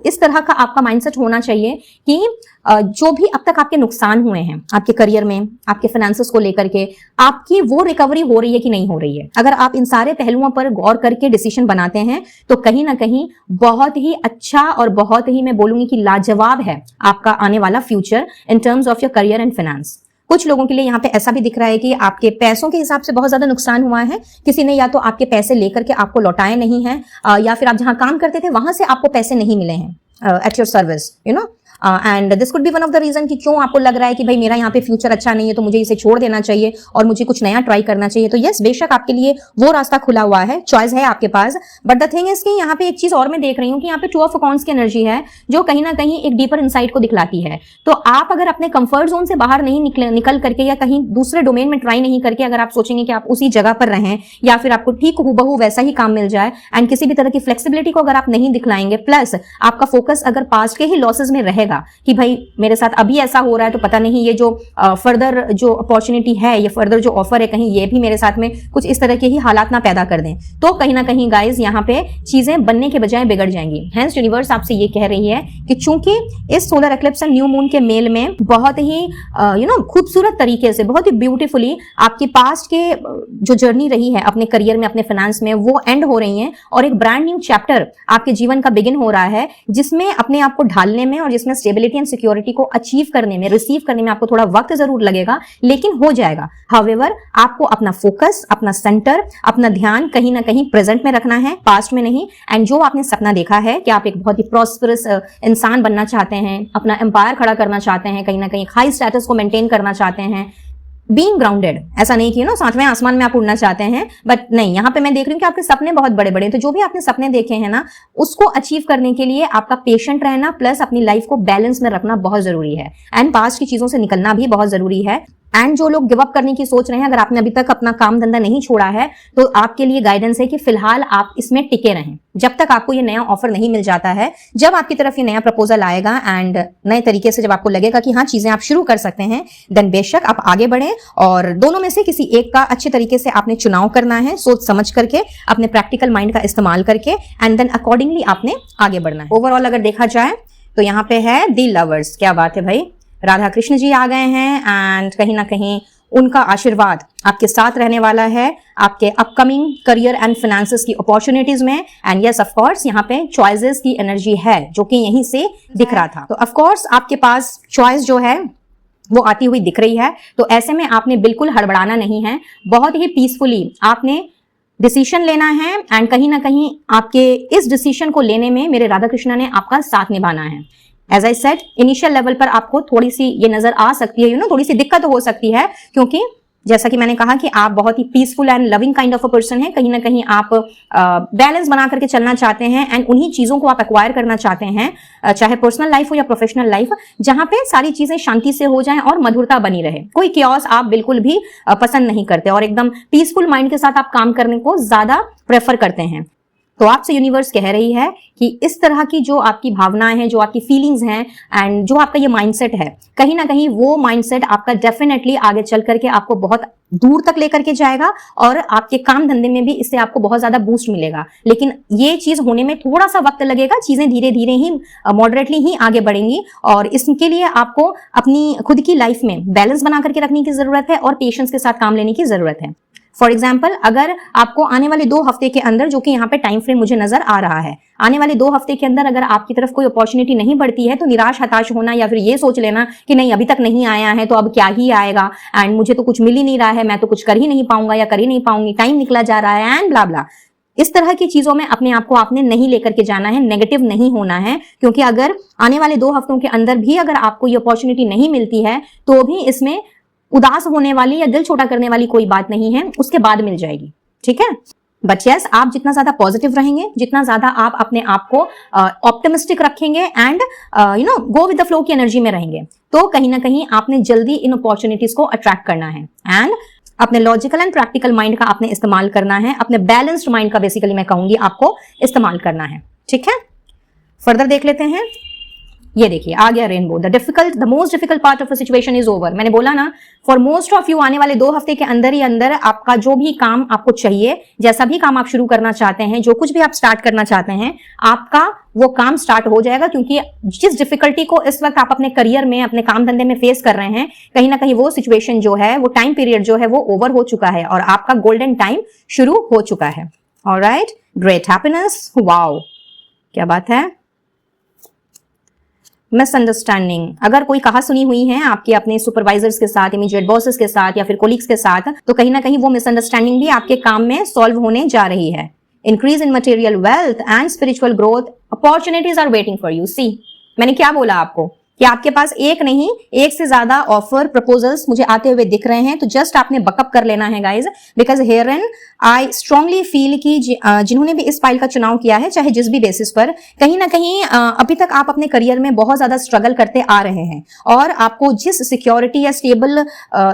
इस तरह का आपका माइंडसेट होना चाहिए कि जो भी अब तक आपके नुकसान हुए हैं आपके करियर में, आपके फाइनेंसेस को लेकर के, आपकी वो रिकवरी हो रही है कि नहीं हो रही है। अगर आप इन सारे पहलुओं पर गौर करके डिसीजन बनाते हैं तो कहीं ना कहीं बहुत ही अच्छा और बहुत ही, मैं बोलूंगी कि लाजवाब है आपका आने वाला future in terms of your career and finance. कुछ लोगों के लिए यहाँ पे ऐसा भी दिख रहा है कि आपके पैसों के हिसाब से बहुत ज्यादा नुकसान हुआ है, किसी ने या तो आपके पैसे लेकर के आपको लौटाए नहीं है, या फिर आप जहां काम करते थे वहां से आपको पैसे नहीं मिले हैं at your service, you know, and this could be one of the reason कि क्यों आपको लग रहा है कि भाई मेरा यहाँ पे फ्यूचर अच्छा नहीं है तो मुझे इसे छोड़ देना चाहिए और मुझे कुछ नया ट्राई करना चाहिए। तो यस, बेशक आपके लिए वो रास्ता खुला हुआ है, चॉइस है आपके पास। बट द थिंग इज कि यहाँ पे एक चीज और मैं देख रही हूँ कि यहाँ पे 2 ऑफ अकाउंट्स की एनर्जी है जो कहीं ना कहीं एक डीपर इनसाइट को दिखलाती है। तो आप अगर अपने कंफर्ट जोन से बाहर नहीं निकल करके या कहीं दूसरे डोमेन में ट्राई नहीं करके अगर आप सोचेंगे कि आप उसी जगह पर रहें या फिर आपको ठीक हूबहू वैसा ही काम मिल जाए एंड किसी भी तरह की फ्लेक्सिबिलिटी को अगर आप नहीं दिखलाएंगे, प्लस आपका फोकस अगर पास्ट के ही लॉसेस में रहेगा कि भाई मेरे साथ अभी ऐसा हो रहा है तो पता नहीं ये जो फर्दर जो अपॉर्चुनिटी है, ये फर्दर जो ऑफर है, कहीं ये भी मेरे साथ में कुछ इस तरह के ही हालात ना पैदा कर दें, तो कहीं ना कहीं गाइज यहाँ पे चीजें बनने के बजाय बिगड़ जाएंगी। हेंस यूनिवर्स आपसे ये कह रही है कि चूंकि इस solar eclipse and new moon के मेल में बहुत ही खूबसूरत तरीके से, बहुत ही ब्यूटीफुली आपकी पास्ट के जो जर्नी रही है अपने करियर में, अपने फाइनेंस में, वो एंड हो रही है और एक ब्रांड न्यू चैप्टर आपके जीवन का बिगिन हो रहा है, जिसमें अपने आप को ढालने में और जिसमें स्टेबिलिटी एंड सिक्योरिटी को अचीव करने में, रिसीव करने में आपको थोड़ा वक्त जरूर लगेगा, लेकिन हो जाएगा। हाउएवर, आपको अपना फोकस, अपना सेंटर, अपना ध्यान कहीं ना कहीं प्रेजेंट में रखना है, पास्ट में नहीं। एंड जो आपने सपना देखा है कि आप एक बहुत ही प्रॉस्परस इंसान बनना चाहते हैं, अपना एम्पायर खड़ा करना चाहते हैं, कहीं ना कहीं हाई स्टेटस को मेंटेन करना चाहते हैं, बीइंग ग्राउंडेड, ऐसा नहीं कि सातवें आसमान में आप उड़ना चाहते हैं, बट नहीं, यहाँ पे मैं देख रही हूँ कि आपके सपने बहुत बड़े बड़े हैं। तो जो भी आपने सपने देखे हैं ना, उसको अचीव करने के लिए आपका पेशेंट रहना प्लस अपनी लाइफ को बैलेंस में रखना बहुत जरूरी है एंड पास्ट की चीजों से निकलना भी बहुत जरूरी है। एंड जो लोग गिव अप करने की सोच रहे हैं, अगर आपने अभी तक अपना काम धंधा नहीं छोड़ा है तो आपके लिए गाइडेंस है कि फिलहाल आप इसमें टिके रहें जब तक आपको ये नया ऑफर नहीं मिल जाता है। जब आपकी तरफ ये नया प्रपोजल आएगा एंड नए तरीके से जब आपको लगेगा कि हाँ चीजें आप शुरू कर सकते हैं, देन बेशक आप आगे बढ़ें और दोनों में से किसी एक का अच्छे तरीके से आपने चुनाव करना है, सोच समझ करके, अपने प्रैक्टिकल माइंड का इस्तेमाल करके, एंड देन अकॉर्डिंगली आपने आगे बढ़ना है। ओवरऑल अगर देखा जाए तो यहाँ पे है दी लवर्स। क्या बात है भाई, राधा कृष्ण जी आ गए हैं एंड कहीं ना कहीं उनका आशीर्वाद आपके साथ रहने वाला है आपके अपकमिंग करियर एंड फाइनेंसेस की अपॉर्चुनिटीज में। एंड यस, ऑफ कोर्स यहाँ पे चॉइसेस की एनर्जी है जो कि यहीं से दिख रहा था। तो ऑफ कोर्स आपके पास चॉइस जो है वो आती हुई दिख रही है। तो ऐसे में आपने बिल्कुल हड़बड़ाना नहीं है, बहुत ही पीसफुली आपने डिसीजन लेना है एंड कहीं ना कहीं आपके इस डिसीजन को लेने में मेरे राधा कृष्णा ने आपका साथ निभाना है। As I said, initial level पर आपको थोड़ी सी ये नजर आ सकती है, थोड़ी सी दिक्कत हो सकती है, क्योंकि जैसा कि मैंने कहा कि आप बहुत ही peaceful and loving kind of a person है। कहीं ना कहीं आप बैलेंस बना करके चलना चाहते हैं एंड उन्हीं चीजों को आप एक्वायर करना चाहते हैं, चाहे पर्सनल लाइफ हो या प्रोफेशनल लाइफ, जहां पे सारी चीजें शांति से हो जाएं और मधुरता बनी रहे। कोई क्योस आप बिल्कुल भी पसंद नहीं करते और एकदम पीसफुल माइंड के साथ आप काम करने को ज्यादा प्रेफर करते हैं। तो आपसे यूनिवर्स कह रही है कि इस तरह की जो आपकी भावनाएं हैं, जो आपकी फीलिंग्स हैं एंड जो आपका ये माइंडसेट है, कहीं ना कहीं वो माइंडसेट आपका डेफिनेटली आगे चल करके आपको बहुत दूर तक लेकर के जाएगा और आपके काम धंधे में भी इससे आपको बहुत ज्यादा बूस्ट मिलेगा। लेकिन ये चीज होने में थोड़ा सा वक्त लगेगा, चीजें धीरे धीरे ही मॉडरेटली ही आगे बढ़ेंगी और इसके लिए आपको अपनी खुद की लाइफ में बैलेंस बना करके रखने की जरूरत है और पेशेंस के साथ काम लेने की जरूरत है। फॉर एग्जाम्पल, अगर आपको आने वाले 2 हफ्ते के अंदर, जो कि यहाँ पे टाइम फ्रेम मुझे नजर आ रहा है, आने वाले 2 हफ्ते के अंदर अगर आपकी तरफ कोई अपॉर्चुनिटी नहीं बढ़ती है तो निराश हताश होना या फिर ये सोच लेना कि नहीं अभी तक नहीं आया है तो अब क्या ही आएगा एंड मुझे तो कुछ मिल ही नहीं रहा है, मैं तो कुछ कर ही नहीं पाऊंगा या कर ही नहीं पाऊंगी, टाइम निकला जा रहा है एंड ब्ला ब्ला, इस तरह की चीजों में अपने आप को आपने नहीं लेकर के जाना है, नेगेटिव नहीं होना है। क्योंकि अगर आने वाले 2 हफ्तों के अंदर भी अगर आपको ये अपॉर्चुनिटी नहीं मिलती है तो भी इसमें उदास होने वाली या दिल छोटा करने वाली कोई बात नहीं है, उसके बाद मिल जाएगी, ठीक है। बट यस, आप जितना ज्यादा पॉजिटिव रहेंगे, जितना ज्यादा आप अपने आप को ऑप्टिमिस्टिक रखेंगे and go with the flow की एनर्जी में रहेंगे, तो कहीं ना कहीं आपने जल्दी इन अपॉर्चुनिटीज को अट्रैक्ट करना है एंड अपने लॉजिकल एंड प्रैक्टिकल माइंड का आपने इस्तेमाल करना है, अपने बैलेंस्ड माइंड का बेसिकली मैं कहूंगी आपको इस्तेमाल करना है, ठीक है। फर्दर देख लेते हैं। ये देखिए आ गया rainbow. The most difficult part of a situation is over. मैंने बोला ना, फॉर मोस्ट ऑफ यू आने वाले 2 हफ्ते के अंदर ही अंदर आपका जो भी काम आपको चाहिए, जैसा भी काम आप शुरू करना चाहते हैं, जो कुछ भी आप स्टार्ट करना चाहते हैं, आपका वो काम स्टार्ट हो जाएगा। क्योंकि जिस डिफिकल्टी को इस वक्त आप अपने करियर में, अपने काम धंधे में फेस कर रहे हैं, कहीं ना कहीं वो सिचुएशन जो है, वो टाइम पीरियड जो है वो ओवर हो चुका है और आपका गोल्डन टाइम शुरू हो चुका है। ऑलराइट, ग्रेट हैप्पीनेस, वाओ क्या बात है। मिसअंडरस्टैंडिंग, अगर कोई कहा सुनी हुई है आपके अपने सुपरवाइजर्स के साथ, इमीडिएट बॉसेस के साथ या फिर कोलिग्स के साथ, तो कहीं ना कहीं वो मिसअंडरस्टैंडिंग भी आपके काम में सॉल्व होने जा रही है। Increase in material wealth and spiritual growth, opportunities are waiting for you. See, मैंने क्या बोला आपको कि आपके पास एक नहीं, एक से ज्यादा ऑफर प्रपोजल्स मुझे आते हुए दिख रहे हैं। तो जस्ट आपने बकअप कर लेना है guys, because here and I strongly feel कि जिन्होंने भी इस फाइल का चुनाव किया है, चाहे जिस भी बेसिस पर, कहीं ना कहीं अभी तक आप अपने करियर में बहुत ज्यादा स्ट्रगल करते आ रहे हैं और आपको जिस सिक्योरिटी या स्टेबल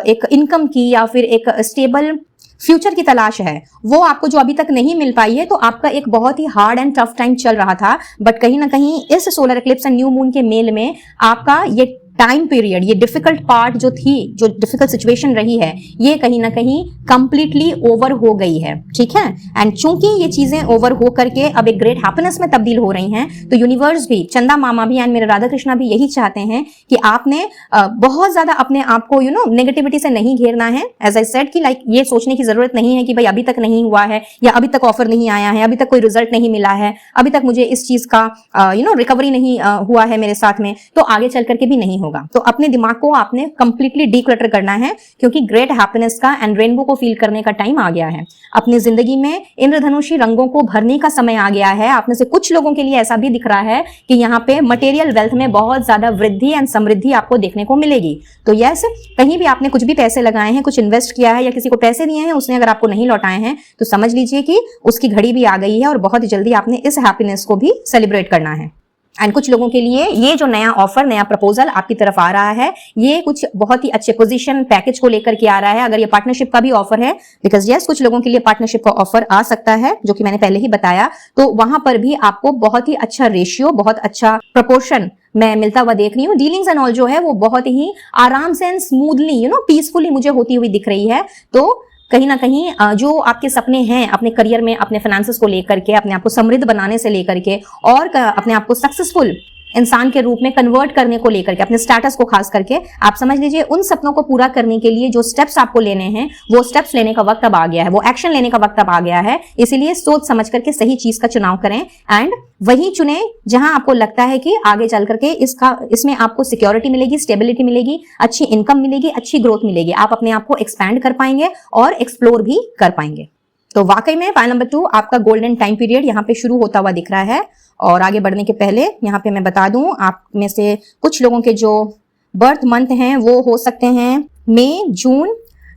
एक इनकम की या फिर एक स्टेबल फ्यूचर की तलाश है, वो आपको जो अभी तक नहीं मिल पाई है, तो आपका एक बहुत ही हार्ड एंड टफ टाइम चल रहा था। बट कहीं ना कहीं इस solar eclipse and new moon के मेल में आपका ये टाइम पीरियड, ये डिफिकल्ट पार्ट जो थी, जो डिफिकल्ट सिचुएशन रही है, ये कहीं ना कहीं कंप्लीटली ओवर हो गई है। ठीक है, एंड चूंकि ये चीजें ओवर हो करके अब एक ग्रेट हैप्पीनेस में तब्दील हो रही हैं, तो यूनिवर्स भी, चंदा मामा भी एंड मेरे राधा कृष्णा भी यही चाहते हैं कि आपने बहुत ज्यादा अपने आप को नेगेटिविटी से नहीं घेरना है। एज आई सेड कि लाइक ये सोचने की जरूरत नहीं है कि भाई अभी तक नहीं हुआ है, या अभी तक ऑफर नहीं आया है, अभी तक कोई रिजल्ट नहीं मिला है, अभी तक मुझे इस चीज का रिकवरी नहीं हुआ है मेरे साथ में, तो आगे चल करके भी नहीं होगा। तो अपने दिमाग को आपने कंप्लीटली डीक्लटर करना है, क्योंकि ग्रेट हैप्पीनेस का एंड रेनबो को फील करने का टाइम आ गया है। अपनी जिंदगी में इंद्रधनुषी रंगों को भरने का समय आ गया है। आप में से कुछ लोगों के लिए ऐसा भी दिख रहा है कि यहाँ पे मटेरियल वेल्थ में बहुत ज्यादा वृद्धि एंड समृद्धि आपको देखने को मिलेगी। तो यस, कहीं भी आपने कुछ भी पैसे लगाए हैं, कुछ इन्वेस्ट किया है या किसी को पैसे दिए हैं, उसने अगर आपको नहीं लौटाए हैं, तो समझ लीजिए कि उसकी घड़ी भी आ गई है और बहुत जल्दी आपने इस हैप्पीनेस को भी सेलिब्रेट करना है। एंड कुछ लोगों के लिए ये जो नया ऑफर, नया प्रपोजल आपकी तरफ आ रहा है, ये कुछ बहुत ही अच्छे पोजीशन पैकेज को लेकर के आ रहा है। अगर ये पार्टनरशिप का भी ऑफर है, बिकॉज यस, कुछ लोगों के लिए पार्टनरशिप का ऑफर आ सकता है, जो कि मैंने पहले ही बताया, तो वहां पर भी आपको बहुत ही अच्छा रेशियो, बहुत अच्छा प्रपोर्शन मैं मिलता हुआ देख रही हूँ। डीलिंग्स एंड ऑल जो है वो बहुत ही आराम से एंड स्मूथली पीसफुली मुझे होती हुई दिख रही है। तो कहीं ना कहीं जो आपके सपने हैं अपने करियर में, अपने फाइनेंसेस को लेकर के, अपने आप को समृद्ध बनाने से लेकर के और अपने आप को सक्सेसफुल इंसान के रूप में कन्वर्ट करने को लेकर के, अपने स्टेटस को खास करके, आप समझ लीजिए उन सपनों को पूरा करने के लिए जो स्टेप्स आपको लेने हैं, वो स्टेप्स लेने का वक्त अब आ गया है, वो एक्शन लेने का वक्त अब आ गया है। इसीलिए सोच समझ करके सही चीज का चुनाव करें एंड वही चुने जहां आपको लगता है कि आगे चल करके इसमें आपको सिक्योरिटी मिलेगी, स्टेबिलिटी मिलेगी, अच्छी इनकम मिलेगी, अच्छी ग्रोथ मिलेगी, आप अपने आप को एक्सपैंड कर पाएंगे और एक्सप्लोर भी कर पाएंगे। तो वाकई में फाइल नंबर 2 आपका गोल्डन टाइम पीरियड यहाँ पे शुरू होता हुआ दिख रहा है। और आगे बढ़ने के पहले यहाँ पे मैं बता दूं, आप में से कुछ लोगों के जो बर्थ मंथ हैं वो हो सकते हैं मई, जून,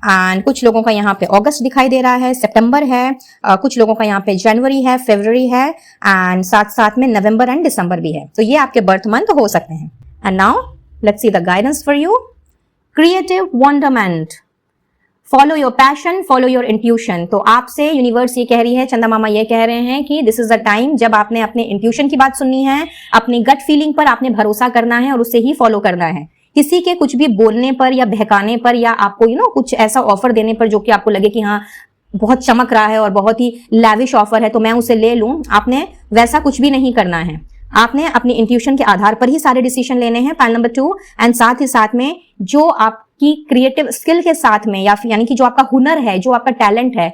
एंड कुछ लोगों का यहाँ पे अगस्त दिखाई दे रहा है, सितंबर है, कुछ लोगों का यहाँ पे जनवरी है, फरवरी है, एंड साथ साथ में नवंबर एंड दिसंबर भी है। तो ये आपके बर्थ मंथ हो सकते हैं। And now let's see the guidance for you. Creative wonderment, follow your passion, follow your intuition. तो आपसे यूनिवर्स ये कह रही है, चंदा मामा ये कह रहे हैं कि दिस इज द टाइम जब आपने अपने इंट्यूशन की बात सुननी है, अपनी गट फीलिंग पर आपने भरोसा करना है और उसे ही फॉलो करना है। किसी के कुछ भी बोलने पर या बहकाने पर या आपको कुछ ऐसा ऑफर देने पर जो कि आपको लगे कि हाँ बहुत चमक रहा है और बहुत ही लैविश ऑफर है तो मैं उसे ले लूं, आपने वैसा कुछ भी नहीं करना है। आपने अपनी इंट्यूशन के आधार पर ही सारे डिसीजन लेने हैं, फाइल नंबर 2। एंड साथ ही साथ में जो आपकी क्रिएटिव स्किल के साथ में, या फिर यानी कि जो आपका हुनर है, जो आपका टैलेंट है,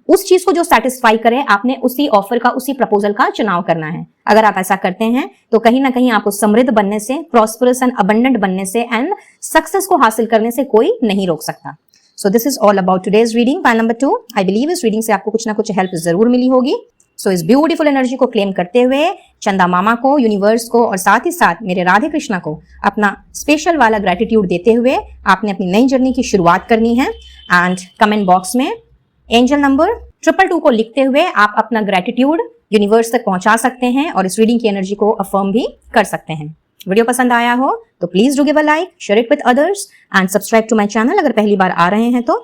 उस चीज को जो सेटिस्फाई करे, आपने उसी ऑफर का, उसी प्रपोजल का चुनाव करना है। अगर आप ऐसा करते हैं तो कहीं ना कहीं आपको समृद्ध बनने से, प्रॉस्परस एंड अबंडेंट बनने से एंड सक्सेस को हासिल करने से कोई नहीं रोक सकता। So this is all about today's reading, file number 2। I believe इस रीडिंग से आपको कुछ ना कुछ हेल्प जरूर मिली होगी। सो इस ब्यूटीफुल एनर्जी को क्लेम करते हुए चंदा मामा को, यूनिवर्स को और साथ ही साथ मेरे राधे कृष्णा को अपना स्पेशल वाला ग्रेटिट्यूड देते हुए आपने अपनी नई जर्नी की शुरुआत करनी है। एंड कमेंट बॉक्स में एंजल नंबर 222 को लिखते हुए आप अपना ग्रेटिट्यूड यूनिवर्स तक पहुंचा सकते हैं और इस रीडिंग की एनर्जी को अफर्म भी कर सकते हैं। वीडियो पसंद आया हो तो please do give a like, share it with others and subscribe to my channel अगर पहली बार आ रहे हैं तो।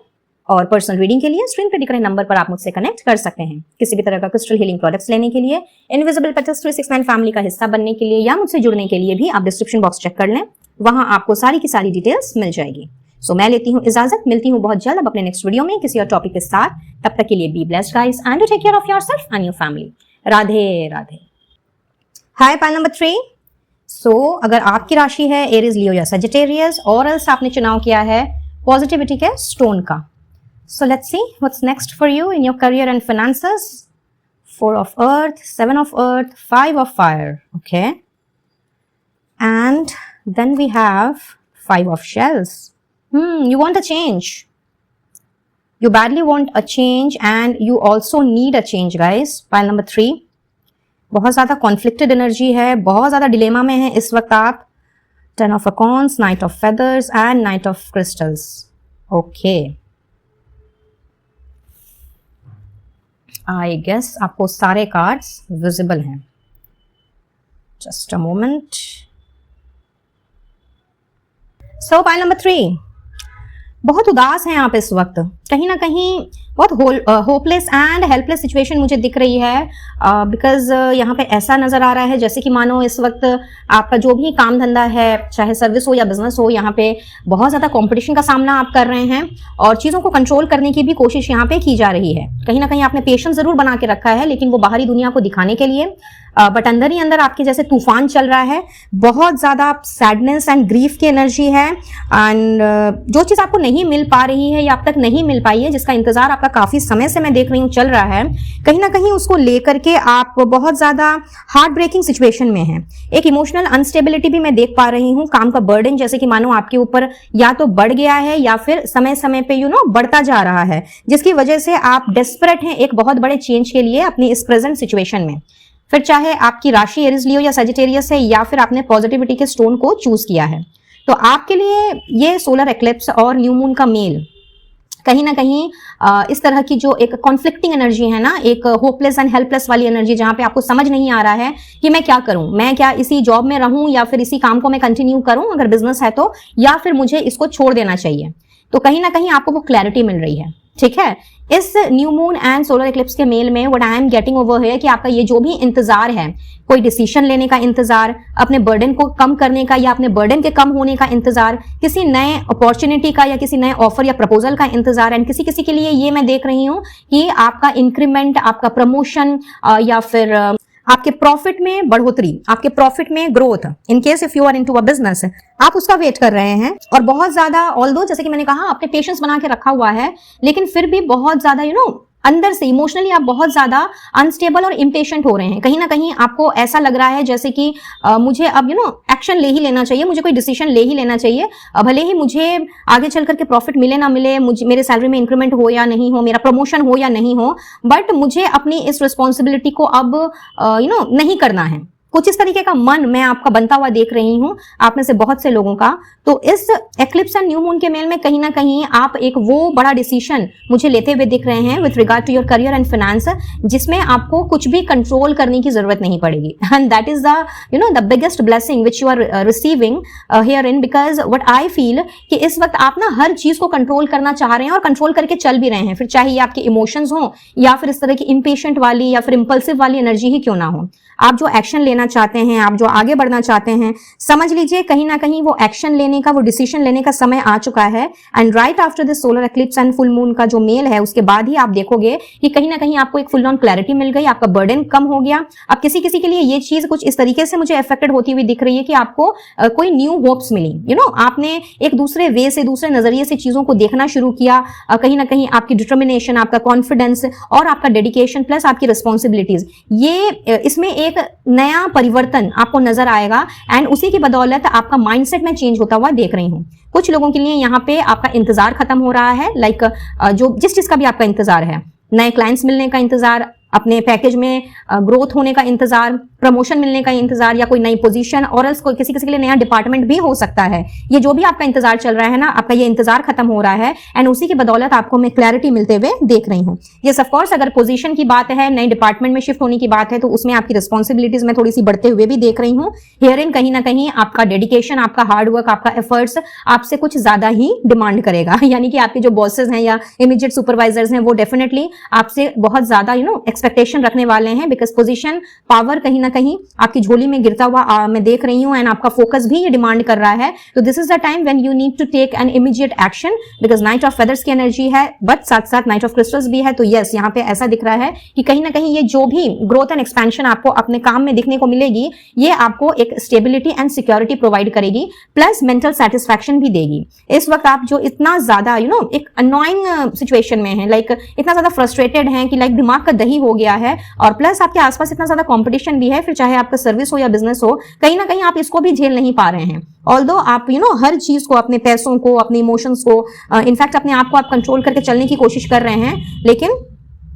और पर्सनल रीडिंग के लिए स्क्रीन पर दिख रहे नंबर पर आप मुझसे कनेक्ट कर सकते हैं। किसी भी तरह का क्रिस्टल हीलिंग प्रोडक्ट्स लेने के लिए, इनविजिबल पेटल्स 369 फैमिली का हिस्सा बनने के लिए या मुझसे जुड़ने के लिए भी आप डिस्क्रिप्शन बॉक्स चेक कर लें, वहां आपको सारी की सारी डिटेल्स मिल जाएगी। सो मैं लेती हूँ इजाजत, मिलती हूँ बहुत जल्द अब अपने नेक्स्ट वीडियो में किसी और टॉपिक के साथ। तब तक के लिए be blessed guys and take care of yourself and your family. Radhe Radhe. Hi pile number 3। So अगर आपकी राशि है एरीज, लियो या सजिटेरियस, और एल्स आपने चुनाव किया है पॉजिटिविटी के स्टोन का। So let's see what's next for you in your career and finances. 4 of earth, 7 of earth, 5 of fire. Okay. And then we have 5 of shells. You want a change. You badly want a change and you also need a change, guys. Pile number 3. बहुत ज्यादा conflicted energy है, बहुत ज्यादा dilemma में है इस वक्त आप. 10 of Wands, Knight of Feathers and Knight of Crystals. Okay. I guess आपको सारे cards visible हैं. Just a moment. So pile number 3. बहुत उदास हैं आप इस वक्त, कहीं ना कहीं बहुत होपलेस एंड हेल्पलेस सिचुएशन मुझे दिख रही है, बिकॉज यहाँ पे ऐसा नजर आ रहा है जैसे कि मानो इस वक्त आपका जो भी काम धंधा है, चाहे सर्विस हो या बिजनेस हो, यहाँ पे बहुत ज्यादा कंपटीशन का सामना आप कर रहे हैं और चीजों को कंट्रोल करने की भी कोशिश यहाँ पे की जा रही है. कहीं ना कहीं आपने पेशेंस जरूर बना के रखा है, लेकिन वो बाहरी दुनिया को दिखाने के लिए, बट अंदर ही अंदर आपके जैसे तूफान चल रहा है. बहुत ज्यादा सैडनेस एंड ग्रीफ की एनर्जी है एंड जो चीज आपको नहीं मिल पा रही है या अब तक नहीं मिल पाई है, जिसका इंतजार आपका काफी समय से मैं देख रही हूँ चल रहा है, कहीं ना कहीं उसको लेकर के आप बहुत ज्यादा हार्ट ब्रेकिंग सिचुएशन में हैं. एक इमोशनल अनस्टेबिलिटी भी मैं देख पा रही हूँ. काम का बर्डन जैसे कि मानो आपके ऊपर या तो बढ़ गया है या फिर समय समय पे बढ़ता जा रहा है, जिसकी वजह से आप डेस्परेट हैं एक बहुत बड़े चेंज के लिए अपनी इस प्रेजेंट सिचुएशन में. फिर चाहे आपकी राशि एरिस लियो या सजिटेरियस है या फिर आपने पॉजिटिविटी के स्टोन को चूज किया है, तो आपके लिए ये सोलर एक्लिप्स और न्यू मून का मेल कहीं ना कहीं इस तरह की जो एक कॉन्फ्लिक्टिंग एनर्जी है ना, एक होपलेस एंड हेल्पलेस वाली एनर्जी, जहां पे आपको समझ नहीं आ रहा है कि मैं क्या करूं, मैं क्या इसी जॉब में रहूं या फिर इसी काम को मैं कंटिन्यू करूं अगर बिजनेस है तो, या फिर मुझे इसको छोड़ देना चाहिए. तो कहीं ना कहीं आपको वो क्लैरिटी मिल रही है. ठीक है, इस new moon and solar eclipse के मेल में what I am getting over है कि आपका ये जो भी इंतजार है, कोई डिसीजन लेने का इंतजार, अपने बर्डन को कम करने का या अपने बर्डन के कम होने का इंतजार, किसी नए अपॉर्चुनिटी का या किसी नए ऑफर या प्रपोजल का इंतजार, एंड किसी किसी के लिए ये मैं देख रही हूँ कि आपका इंक्रीमेंट, आपका प्रमोशन या फिर आपके प्रॉफिट में बढ़ोतरी, आपके प्रॉफिट में growth, in case if you are into a business, आप उसका वेट कर रहे हैं. और बहुत ज्यादा ऑल्दो जैसे कि मैंने कहा आपने पेशेंस बना के रखा हुआ है, लेकिन फिर भी बहुत ज्यादा अंदर से इमोशनली आप बहुत ज्यादा अनस्टेबल और इम्पेशेंट हो रहे हैं. कहीं ना कहीं आपको ऐसा लग रहा है जैसे कि मुझे अब एक्शन ले ही लेना चाहिए, मुझे कोई डिसीजन ले ही लेना चाहिए, भले ही मुझे आगे चल करके प्रॉफिट मिले ना मिले, मुझे मेरे सैलरी में इंक्रीमेंट हो या नहीं हो, मेरा प्रमोशन हो या नहीं हो, बट मुझे अपनी इस रिस्पॉन्सिबिलिटी को अब नहीं करना है. कुछ इस तरीके का मन मैं आपका बनता हुआ देख रही हूं, आप में से बहुत से लोगों का. तो इस एक्लिप्स एंड न्यू मून के मेल में कहीं ना कहीं आप एक वो बड़ा डिसीजन मुझे लेते हुए दिख रहे हैं with regard to your career and finance, जिसमें आपको कुछ भी कंट्रोल करने की जरूरत नहीं पड़ेगी. And that is the biggest blessing which you are receiving here in, because what I feel कि इस वक्त आप ना हर चीज को कंट्रोल करना चाह रहे हैं और कंट्रोल करके चल भी रहे हैं, फिर चाहे ये आपके इमोशंस हो या फिर इस तरह की इम्पेशेंट वाली या फिर इंपल्सिव वाली एनर्जी ही क्यों ना हो. आप जो एक्शन लेना चाहते हैं, आप जो आगे बढ़ना चाहते हैं, समझ लीजिए कहीं ना कहीं वो एक्शन लेने का, वो डिसीजन लेने का समय आ चुका है. And right after this solar eclipse and full moon का जो मेल है, उसके बाद ही आप देखोगे कि कहीं ना कहीं आपको एक फुल ऑन क्लैरिटी मिल गई, आपका बर्डन कम हो गया. अब किसी किसी के लिए ये चीज कुछ इस तरीके से मुझे अफेक्टेड होती हुई दिख रही है कि आपको कोई न्यू होप्स मिली, आपने एक दूसरे वे से, दूसरे नजरिए से चीजों को देखना शुरू किया. कहीं ना कहीं आपकी डिटर्मिनेशन, आपका कॉन्फिडेंस और आपका डेडिकेशन प्लस आपकी रिस्पॉन्सिबिलिटीज, ये इसमें एक नया परिवर्तन आपको नजर आएगा. एंड उसी की बदौलत आपका माइंडसेट में चेंज होता हुआ देख रही हूं. कुछ लोगों के लिए यहाँ पे आपका इंतजार खत्म हो रहा है, लाइक जो जिस चीज का भी आपका इंतजार है, नए क्लाइंट्स मिलने का इंतजार, अपने पैकेज में ग्रोथ होने का इंतजार, प्रमोशन मिलने का इंतजार, या कोई नई पोजीशन, और एल्स कोई किसी किसी के लिए नया डिपार्टमेंट भी हो सकता है. ये जो भी आपका इंतजार चल रहा है ना, आपका ये इंतजार खत्म हो रहा है एंड उसी की बदौलत आपको मैं क्लैरिटी मिलते हुए देख रही हूँ. ये ऑफ कोर्स अगर पोजीशन की बात है, नए डिपार्टमेंट में शिफ्ट होने की बात है, तो उसमें आपकी रिस्पॉन्सिबिलिटीज में थोड़ी सी बढ़ते हुए भी देख रही हूँ. हियर इन कहीं ना कहीं आपका डेडिकेशन, आपका हार्डवर्क, आपका एफर्ट्स आपसे कुछ ज्यादा ही डिमांड करेगा. यानी कि आपके जो बॉसेस हैं या इमीडिएट सुपरवाइजर्स हैं, वो डेफिनेटली आपसे बहुत ज्यादा एक्सपेक्टेशन रखने वाले हैं, बिकॉज पोजीशन, पावर कहीं ना कहीं आपकी झोली में गिरता हुआ मैं देख रही हूं. एंड आपका फोकस भी ये डिमांड कर रहा है. तो this is the time when you need to take an immediate action, because knight of feathers की एनर्जी है, बट साथ साथ नाइट ऑफ क्रिस्टल्स भी है. तो यस, यहाँ पे ऐसा दिख रहा है कि कहीं ना कहीं ये जो भी ग्रोथ एंड एक्सपेंशन आपको अपने काम में दिखने को मिलेगी, ये आपको एक स्टेबिलिटी एंड सिक्योरिटी प्रोवाइड करेगी, प्लस मेंटल सेटिस्फैक्शन भी देगी. इस वक्त आप जो इतना ज्यादा एक अनोइंग सिचुएशन में है, लाइक इतना ज्यादा फ्रस्ट्रेटेड हैं कि लाइक दिमाग का दही हो हो गया है, और प्लस आपके आसपास इतना ज्यादा कंपटीशन भी है, फिर चाहे आपका सर्विस हो या बिजनेस हो, कहीं ना कहीं आप इसको भी झेल नहीं पा रहे हैं। ऑल्दो आप हर चीज को, अपने पैसों को, अपने इमोशंस को, इनफैक्ट अपने आप को आप कंट्रोल करके चलने की कोशिश कर रहे हैं, लेकिन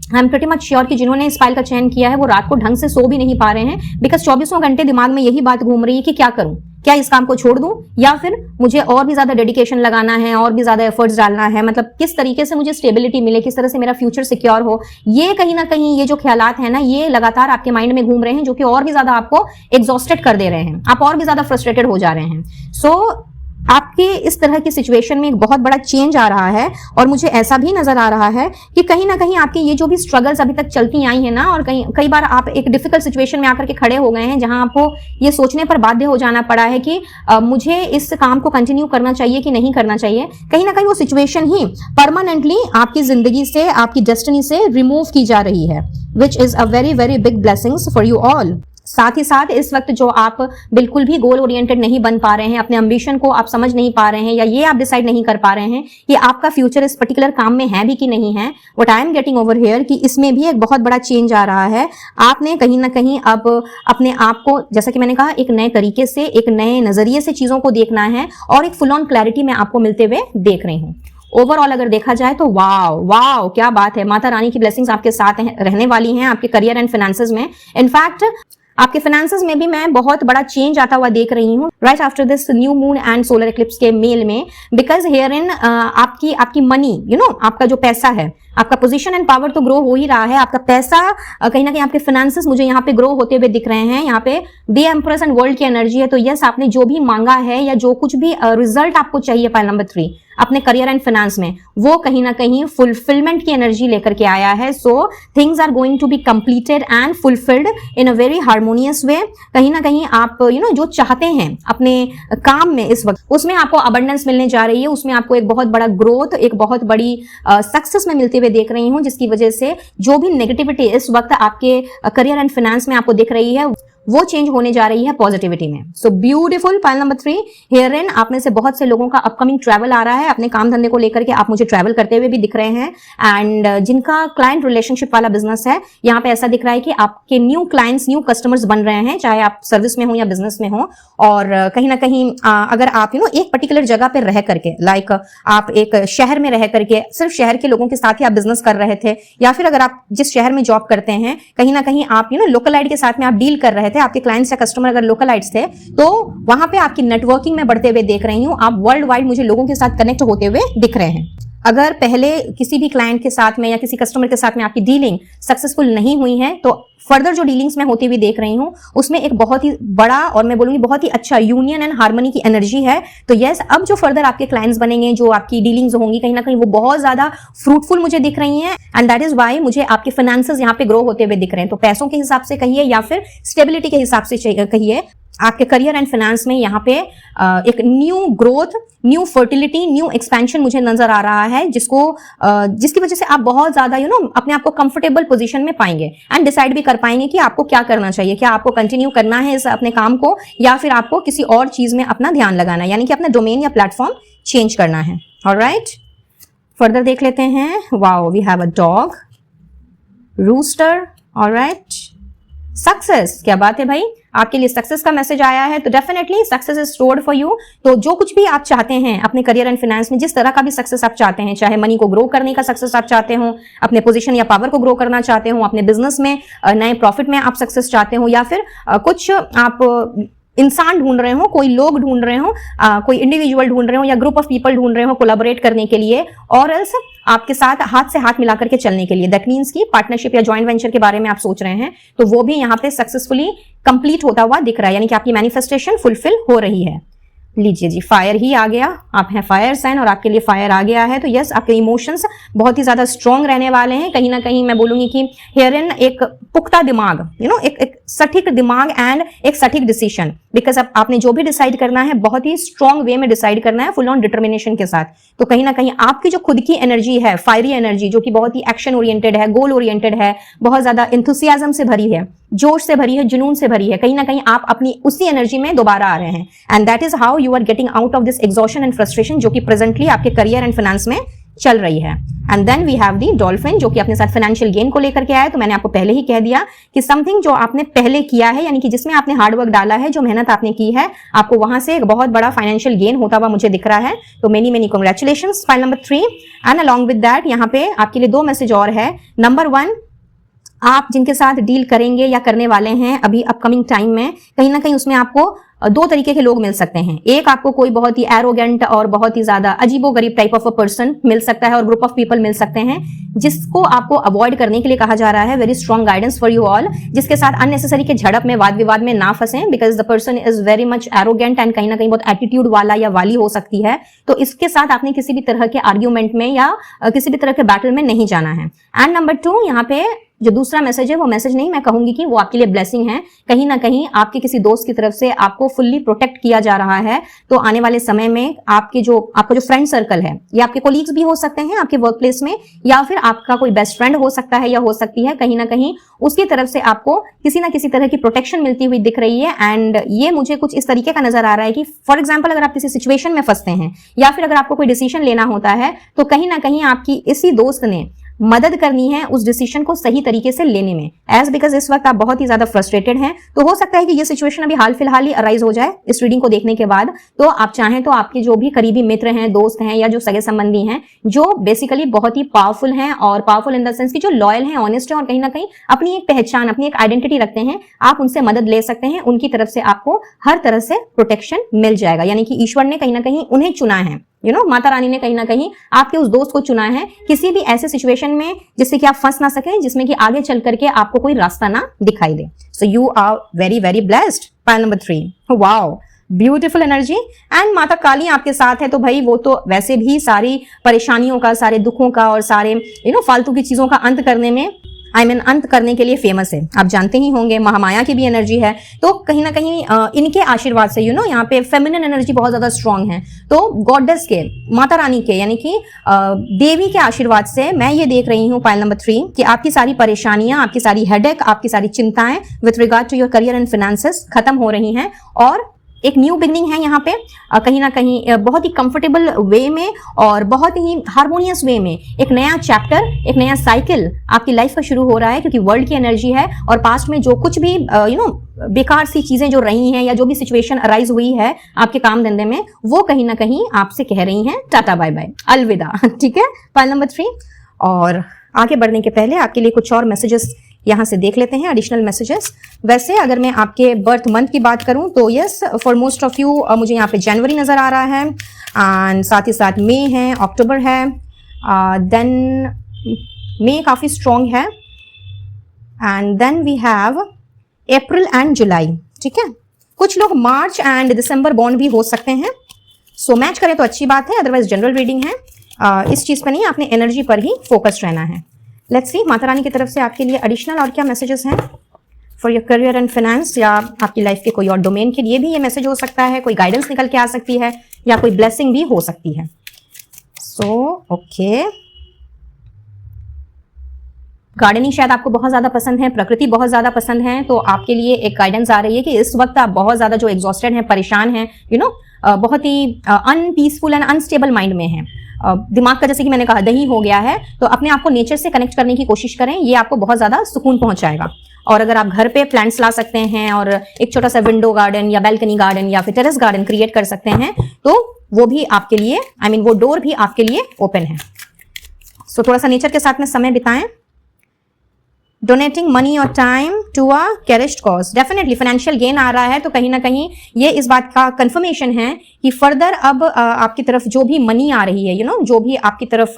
I am pretty much sure कि जिन्होंने इस फाइल का चयन किया है वो रात को ढंग से सो भी नहीं पा रहे हैं, बिकॉज 24 घंटे दिमाग में यही बात घूम रही है कि क्या करूं, क्या इस काम को छोड़ दूं, या फिर मुझे और भी ज्यादा डेडिकेशन लगाना है, और भी ज्यादा एफर्ट्स डालना है, मतलब किस तरीके से मुझे स्टेबिलिटी मिले, किस तरह से मेरा फ्यूचर सिक्योर हो। ये कहीं ना कहीं ये जो ख्यालात है ना, ये लगातार आपके माइंड में घूम रहे हैं, जो कि और भी ज्यादा आपको एग्जॉस्टेड कर दे रहे हैं, आप और भी ज्यादा फ्रस्ट्रेटेड हो जा रहे हैं। सो आपके इस तरह की सिचुएशन में एक बहुत बड़ा चेंज आ रहा है, और मुझे ऐसा भी नजर आ रहा है कि कहीं ना कहीं आपकी ये जो भी स्ट्रगल्स अभी तक चलती आई हैं ना, और कई बार आप एक डिफिकल्ट सिचुएशन में आकर के खड़े हो गए हैं, जहां आपको ये सोचने पर बाध्य हो जाना पड़ा है कि मुझे इस काम को कंटिन्यू करना चाहिए कि नहीं करना चाहिए। कहीं ना कहीं वो सिचुएशन ही परमानेंटली आपकी जिंदगी से, आपकी डेस्टिनी से रिमूव की जा रही है, which is a very very big blessings for you all. साथ ही साथ इस वक्त जो आप बिल्कुल भी गोल ओरिएंटेड नहीं बन पा रहे हैं, अपने एम्बिशन को आप समझ नहीं पा रहे हैं, या ये आप डिसाइड नहीं कर पा रहे हैं कि आपका फ्यूचर इस पर्टिकुलर काम में है भी कि नहीं है, what I am getting over here कि इसमें भी एक बहुत बड़ा चेंज आ रहा है। आपने कहीं ना कहीं अब अपने आप को, जैसा कि मैंने कहा, एक नए तरीके से, एक नए नजरिए से चीजों को देखना है, और एक फुल ऑन क्लैरिटी मैं आपको मिलते हुए देख रही हूँ। ओवरऑल अगर देखा जाए तो वाओ वाओ क्या बात है, माता रानी की ब्लेसिंग्स आपके साथ रहने वाली हैं आपके करियर एंड फाइनेंसेस में। इनफैक्ट आपके फाइनेंसेस में भी मैं बहुत बड़ा चेंज आता हुआ देख रही हूँ right after this new moon and solar Eclipse के मेल में, बिकॉज हियर इन आपकी मनी, आपका जो पैसा है, आपका पोजीशन एंड पावर तो ग्रो हो ही रहा है, आपका पैसा कहीं ना कहीं, आपके फाइनेंसेस मुझे यहाँ पे ग्रो होते हुए दिख रहे हैं। यहाँ पे द एम्प्रेस एंड वर्ल्ड की एनर्जी है, तो यस, आपने जो भी मांगा है या जो कुछ भी रिजल्ट आपको चाहिए फाइल नंबर 3 अपने करियर एंड फाइनेंस में, वो कहीं ना कहीं फुलफिलमेंट की एनर्जी लेकर के आया है। So things are going to be completed and fulfilled in a very harmonious way. कहीं ना कहीं आप जो चाहते हैं अपने काम में इस वक्त, उसमें आपको अबंडेंस मिलने जा रही है, उसमें आपको एक बहुत बड़ा ग्रोथ, एक बहुत बड़ी सक्सेस में मिलते हुए देख रही हूँ, जिसकी वजह से जो भी नेगेटिविटी इस वक्त आपके करियर एंड फाइनेंस में आपको दिख रही है, वो चेंज होने जा रही है पॉजिटिविटी में। So beautiful. File number 3 here in आप में से बहुत से लोगों का अपकमिंग ट्रैवल आ रहा है, अपने काम धंधे को लेकर के आप मुझे ट्रैवल करते हुए भी दिख रहे हैं। एंड जिनका क्लाइंट रिलेशनशिप वाला बिजनेस है, यहाँ पे ऐसा दिख रहा है कि आपके न्यू क्लाइंट्स, न्यू कस्टमर्स बन रहे हैं, चाहे आप सर्विस में हो या बिजनेस में हो। और कहीं ना कहीं अगर आप एक पर्टिकुलर जगह पे रह करके, लाइक आप एक शहर में रह करके सिर्फ शहर के लोगों के साथ ही आप बिजनेस कर रहे थे, या फिर अगर आप जिस शहर में जॉब करते हैं, कहीं ना कहीं आप लोकलाइट के साथ में आप डील कर रहे थे, आपके क्लाइंट्स या कस्टमर अगर लोकलाइट्स थे, तो वहां पे आपकी नेटवर्किंग में बढ़ते हुए देख रही हूं, आप वर्ल्ड वाइड मुझे लोगों के साथ कनेक्ट होते हुए दिख रहे हैं। अगर पहले किसी भी क्लाइंट के साथ में या किसी कस्टमर के साथ में आपकी डीलिंग सक्सेसफुल नहीं हुई है, तो फर्दर जो डीलिंग्स में होती हुई देख रही हूं, उसमें एक बहुत ही बड़ा और मैं बोलूंगी बहुत ही अच्छा यूनियन एंड हार्मनी की एनर्जी है। तो यस, अब जो फर्दर आपके क्लाइंट्स बनेंगे, जो आपकी डीलिंग्स होंगी, कहीं ना कहीं वो बहुत ज्यादा फ्रूटफुल मुझे दिख रही हैं। एंड दैट इज वाई मुझे आपके फाइनेंसेस यहाँ पे ग्रो होते हुए दिख रहे हैं। तो पैसों के हिसाब से कहिए या फिर स्टेबिलिटी के हिसाब से कहिए, आपके करियर एंड फाइनेंस में यहाँ पे एक new growth, new fertility, new expansion मुझे नजर आ रहा है, जिसकी वजह से आप बहुत ज्यादा अपने आप को कंफर्टेबल पोजीशन में पाएंगे एंड डिसाइड भी कर पाएंगे कि आपको क्या करना चाहिए, क्या आपको कंटिन्यू करना है इस अपने काम को, या फिर आपको किसी और चीज में अपना ध्यान लगाना है, यानी कि अपना डोमेन या प्लेटफॉर्म चेंज करना है। ऑलराइट, फर्दर देख लेते हैं। Wow, we have a dog, rooster. Alright, success, क्या बात है भाई, आपके लिए सक्सेस का मैसेज आया है। तो definitely success is stored for you. तो जो कुछ भी आप चाहते हैं अपने करियर एंड फाइनेंस में, जिस तरह का भी सक्सेस आप चाहते हैं, चाहे मनी को ग्रो करने का सक्सेस आप चाहते हो, अपने पोजीशन या पावर को ग्रो करना चाहते हो, अपने बिजनेस में नए प्रॉफिट में आप सक्सेस चाहते हो, या फिर कुछ आप इंसान ढूंढ रहे हो, कोई लोग ढूंढ रहे हो, कोई इंडिविजुअल ढूंढ रहे हो, या ग्रुप ऑफ पीपल ढूंढ रहे हो कोलैबोरेट करने के लिए, और एल्स आपके साथ हाथ से हाथ मिलाकर के चलने के लिए, दैट मीन्स की पार्टनरशिप या जॉइंट वेंचर के बारे में आप सोच रहे हैं, तो वो भी यहाँ पे सक्सेसफुली कंप्लीट होता हुआ दिख रहा है, यानी कि आपकी मैनिफेस्टेशन फुलफिल हो रही है। लीजिए जी, फायर ही आ गया, आप हैं फायर साइन और आपके लिए फायर आ गया है। तो यस, आपके इमोशंस बहुत ही ज्यादा स्ट्रॉन्ग रहने वाले हैं। कहीं ना कहीं मैं बोलूंगी कि हियर इन एक पुख्ता दिमाग, एक सटीक दिमाग एंड एक सटीक डिसीजन, बिकॉज अब आपने जो भी डिसाइड करना है बहुत ही स्ट्रॉन्ग वे में डिसाइड करना है, फुल ऑन डिटर्मिनेशन के साथ। तो कहीं ना कहीं आपकी जो खुद की एनर्जी है, फायरी एनर्जी, जो कि बहुत ही एक्शन ओरिएंटेड है, गोल ओरिएंटेड है, बहुत ज्यादा इंथुसियाज्म से भरी है, जोश से भरी है, जुनून से भरी है, कहीं ना कहीं आप अपनी उसी एनर्जी में दोबारा आ रहे हैं। And that is how you are getting out of this exhaustion and frustration, जो कि प्रेजेंटली आपके करियर एंड फाइनेंस में चल रही है। And then we have the dolphin जो कि अपने साथ फाइनेंशियल गेन को लेकर के आया है। तो मैंने आपको पहले ही कह दिया कि समथिंग जो आपने पहले किया है, यानी कि जिसमें आपने हार्डवर्क डाला है, जो मेहनत आपने की है, आपको वहां से एक बहुत बड़ा फाइनेंशियल गेन होता हुआ मुझे दिख रहा है। तो many many congratulations. File number 3 and along with that यहाँ पे आपके लिए 2 मैसेज और है। नंबर 1, आप जिनके साथ डील करेंगे या करने वाले हैं अभी अपकमिंग टाइम में, कहीं ना कहीं उसमें आपको 2 तरीके के लोग मिल सकते हैं। एक, आपको कोई बहुत ही एरोगेंट और बहुत ही ज्यादा अजीबोगरीब टाइप ऑफ अ पर्सन मिल सकता है और ग्रुप ऑफ पीपल मिल सकते हैं जिसको आपको अवॉइड करने के लिए कहा जा रहा है। Very strong guidance for you all, जिसके साथ अननेसेसरी के झड़प में, वाद विवाद में ना फंसें, because the person is very much arrogant and कहीं ना कहीं बहुत एटीट्यूड वाला या वाली हो सकती है। तो इसके साथ आपने किसी भी तरह के आर्ग्यूमेंट में या किसी भी तरह के बैटल में नहीं जाना है। एंड नंबर 2, यहाँ पे जो दूसरा मैसेज है वो मैसेज नहीं, मैं कहूंगी कि वो आपके लिए ब्लेसिंग है। कहीं ना कहीं आपके किसी दोस्त की तरफ से आपको फुल्ली प्रोटेक्ट किया जा रहा है। तो आने वाले समय में आपका जो फ्रेंड सर्कल है, ये आपके कोलीग्स भी हो सकते हैं आपके वर्क प्लेस में, या फिर आपका कोई बेस्ट फ्रेंड हो सकता है या हो सकती है, कहीं ना कहीं उसकी तरफ से आपको किसी ना किसी तरह की प्रोटेक्शन मिलती हुई दिख रही है। एंड ये मुझे कुछ इस तरीके का नजर आ रहा है कि फॉर एग्जाम्पल अगर आप किसी सिचुएशन में फंसते हैं या फिर अगर आपको कोई डिसीजन लेना होता है, तो कहीं ना कहीं आपकी इसी दोस्त ने मदद करनी है उस डिसीजन को सही तरीके से लेने में। एज बिकॉज इस वक्त आप बहुत ही ज्यादा फ्रस्ट्रेटेड हैं, तो हो सकता है कि ये सिचुएशन अभी हाल फिलहाल ही अराइज हो जाए इस रीडिंग को देखने के बाद। तो आप चाहें तो आपके जो भी करीबी मित्र हैं, दोस्त हैं, या जो सगे संबंधी हैं, जो बेसिकली बहुत ही पावरफुल हैं, और पावरफुल इन द सेंस की जो लॉयल हैं, ऑनेस्ट हैं, और कहीं ना कहीं अपनी एक पहचान, अपनी एक आइडेंटिटी रखते हैं, आप उनसे मदद ले सकते हैं। उनकी तरफ से आपको हर तरह से प्रोटेक्शन मिल जाएगा, यानी कि ईश्वर ने कहीं ना कहीं उन्हें चुना है। माता रानी ने कहीं ना कहीं आपके उस दोस्त को चुना है किसी भी ऐसे सिचुएशन में जिससे कि आप फंस ना सकें, जिसमें कि आगे चल करके आपको कोई रास्ता ना दिखाई दे। So you are very very blessed. Pile number 3, wow, beautiful energy. And Mata Kali आपके साथ है, तो भाई वो तो वैसे भी सारी परेशानियों का, सारे दुखों का और सारे फालतू की चीजों का अंत करने में, अंत करने के लिए फेमस है। आप जानते ही होंगे महामाया की भी एनर्जी है। तो कहीं ना कहीं इनके आशीर्वाद से यहाँ पे फेमिनिन एनर्जी बहुत ज्यादा स्ट्रांग है। तो गॉडेस के, माता रानी के, यानी कि देवी के आशीर्वाद से मैं ये देख रही हूँ पाइल नंबर 3 कि आपकी सारी परेशानियां, आपकी सारी हेडेक, आपकी सारी चिंताएं with regard to your career and finances खत्म हो रही हैं, और एक न्यू बिगनिंग है यहाँ पे कहीं ना कहीं बहुत ही कंफर्टेबल वे में और बहुत ही हार्मोनियस वे में एक नया चैप्टर, एक नया साइकिल आपकी लाइफ का शुरू हो रहा है। क्योंकि वर्ल्ड की एनर्जी है और पास्ट में जो कुछ भी बेकार सी चीजें जो रही हैं या जो भी सिचुएशन अराइज हुई है आपके काम धंधे में, वो कहीं ना कहीं आपसे कह रही हैं टाटा बाय बाय, अलविदा। ठीक है, फाइल नंबर 3। और आगे बढ़ने के पहले आपके लिए कुछ और मैसेजेस यहाँ से देख लेते हैं, एडिशनल मैसेजेस। वैसे अगर मैं आपके बर्थ मंथ की बात करूं तो yes, for most of you मुझे यहाँ पे जनवरी नजर आ रहा है, एंड साथ ही साथ मई है, अक्टूबर है, देन मई काफी स्ट्रॉन्ग है, and then we have April and July. ठीक है, कुछ लोग मार्च एंड दिसंबर बॉर्न भी हो सकते हैं। सो मैच करें तो अच्छी बात है, अदरवाइज जनरल रीडिंग है, इस चीज पर नहीं, आपने एनर्जी पर ही फोकस्ड रहना है। लेट्स सी माता रानी की तरफ से आपके लिए एडिशनल और क्या मैसेजेस हैं for your career and finance, या आपकी लाइफ के कोई और डोमेन के लिए भी ये मैसेज हो सकता है, कोई गाइडेंस निकल के आ सकती है, या कोई ब्लेसिंग भी हो सकती है। सो ओके, गार्डनिंग शायद आपको बहुत ज्यादा पसंद है, प्रकृति बहुत ज्यादा पसंद है, तो आपके लिए एक गाइडेंस आ रही है कि इस वक्त आप बहुत ज्यादा जो एग्जॉस्टेड हैं, परेशान हैं, बहुत ही अनपीसफुल एंड अनस्टेबल माइंड में हैं, दिमाग का जैसे कि मैंने कहा दही हो गया है, तो अपने आप को नेचर से कनेक्ट करने की कोशिश करें, ये आपको बहुत ज्यादा सुकून पहुंचाएगा। और अगर आप घर पे प्लांट्स ला सकते हैं और एक छोटा सा विंडो गार्डन या बैल्कनी गार्डन या फिर टेरेस गार्डन क्रिएट कर सकते हैं, तो वो भी आपके लिए, वो डोर भी आपके लिए ओपन है। सो थोड़ा सा नेचर के साथ में समय बिताएं। डोनेटिंग मनी और time to a cherished cause, definitely financial gain आ रहा है, तो कहीं ना कहीं ये इस बात का कंफर्मेशन है कि फर्दर अब आपकी तरफ जो भी मनी आ रही है, जो भी आपकी तरफ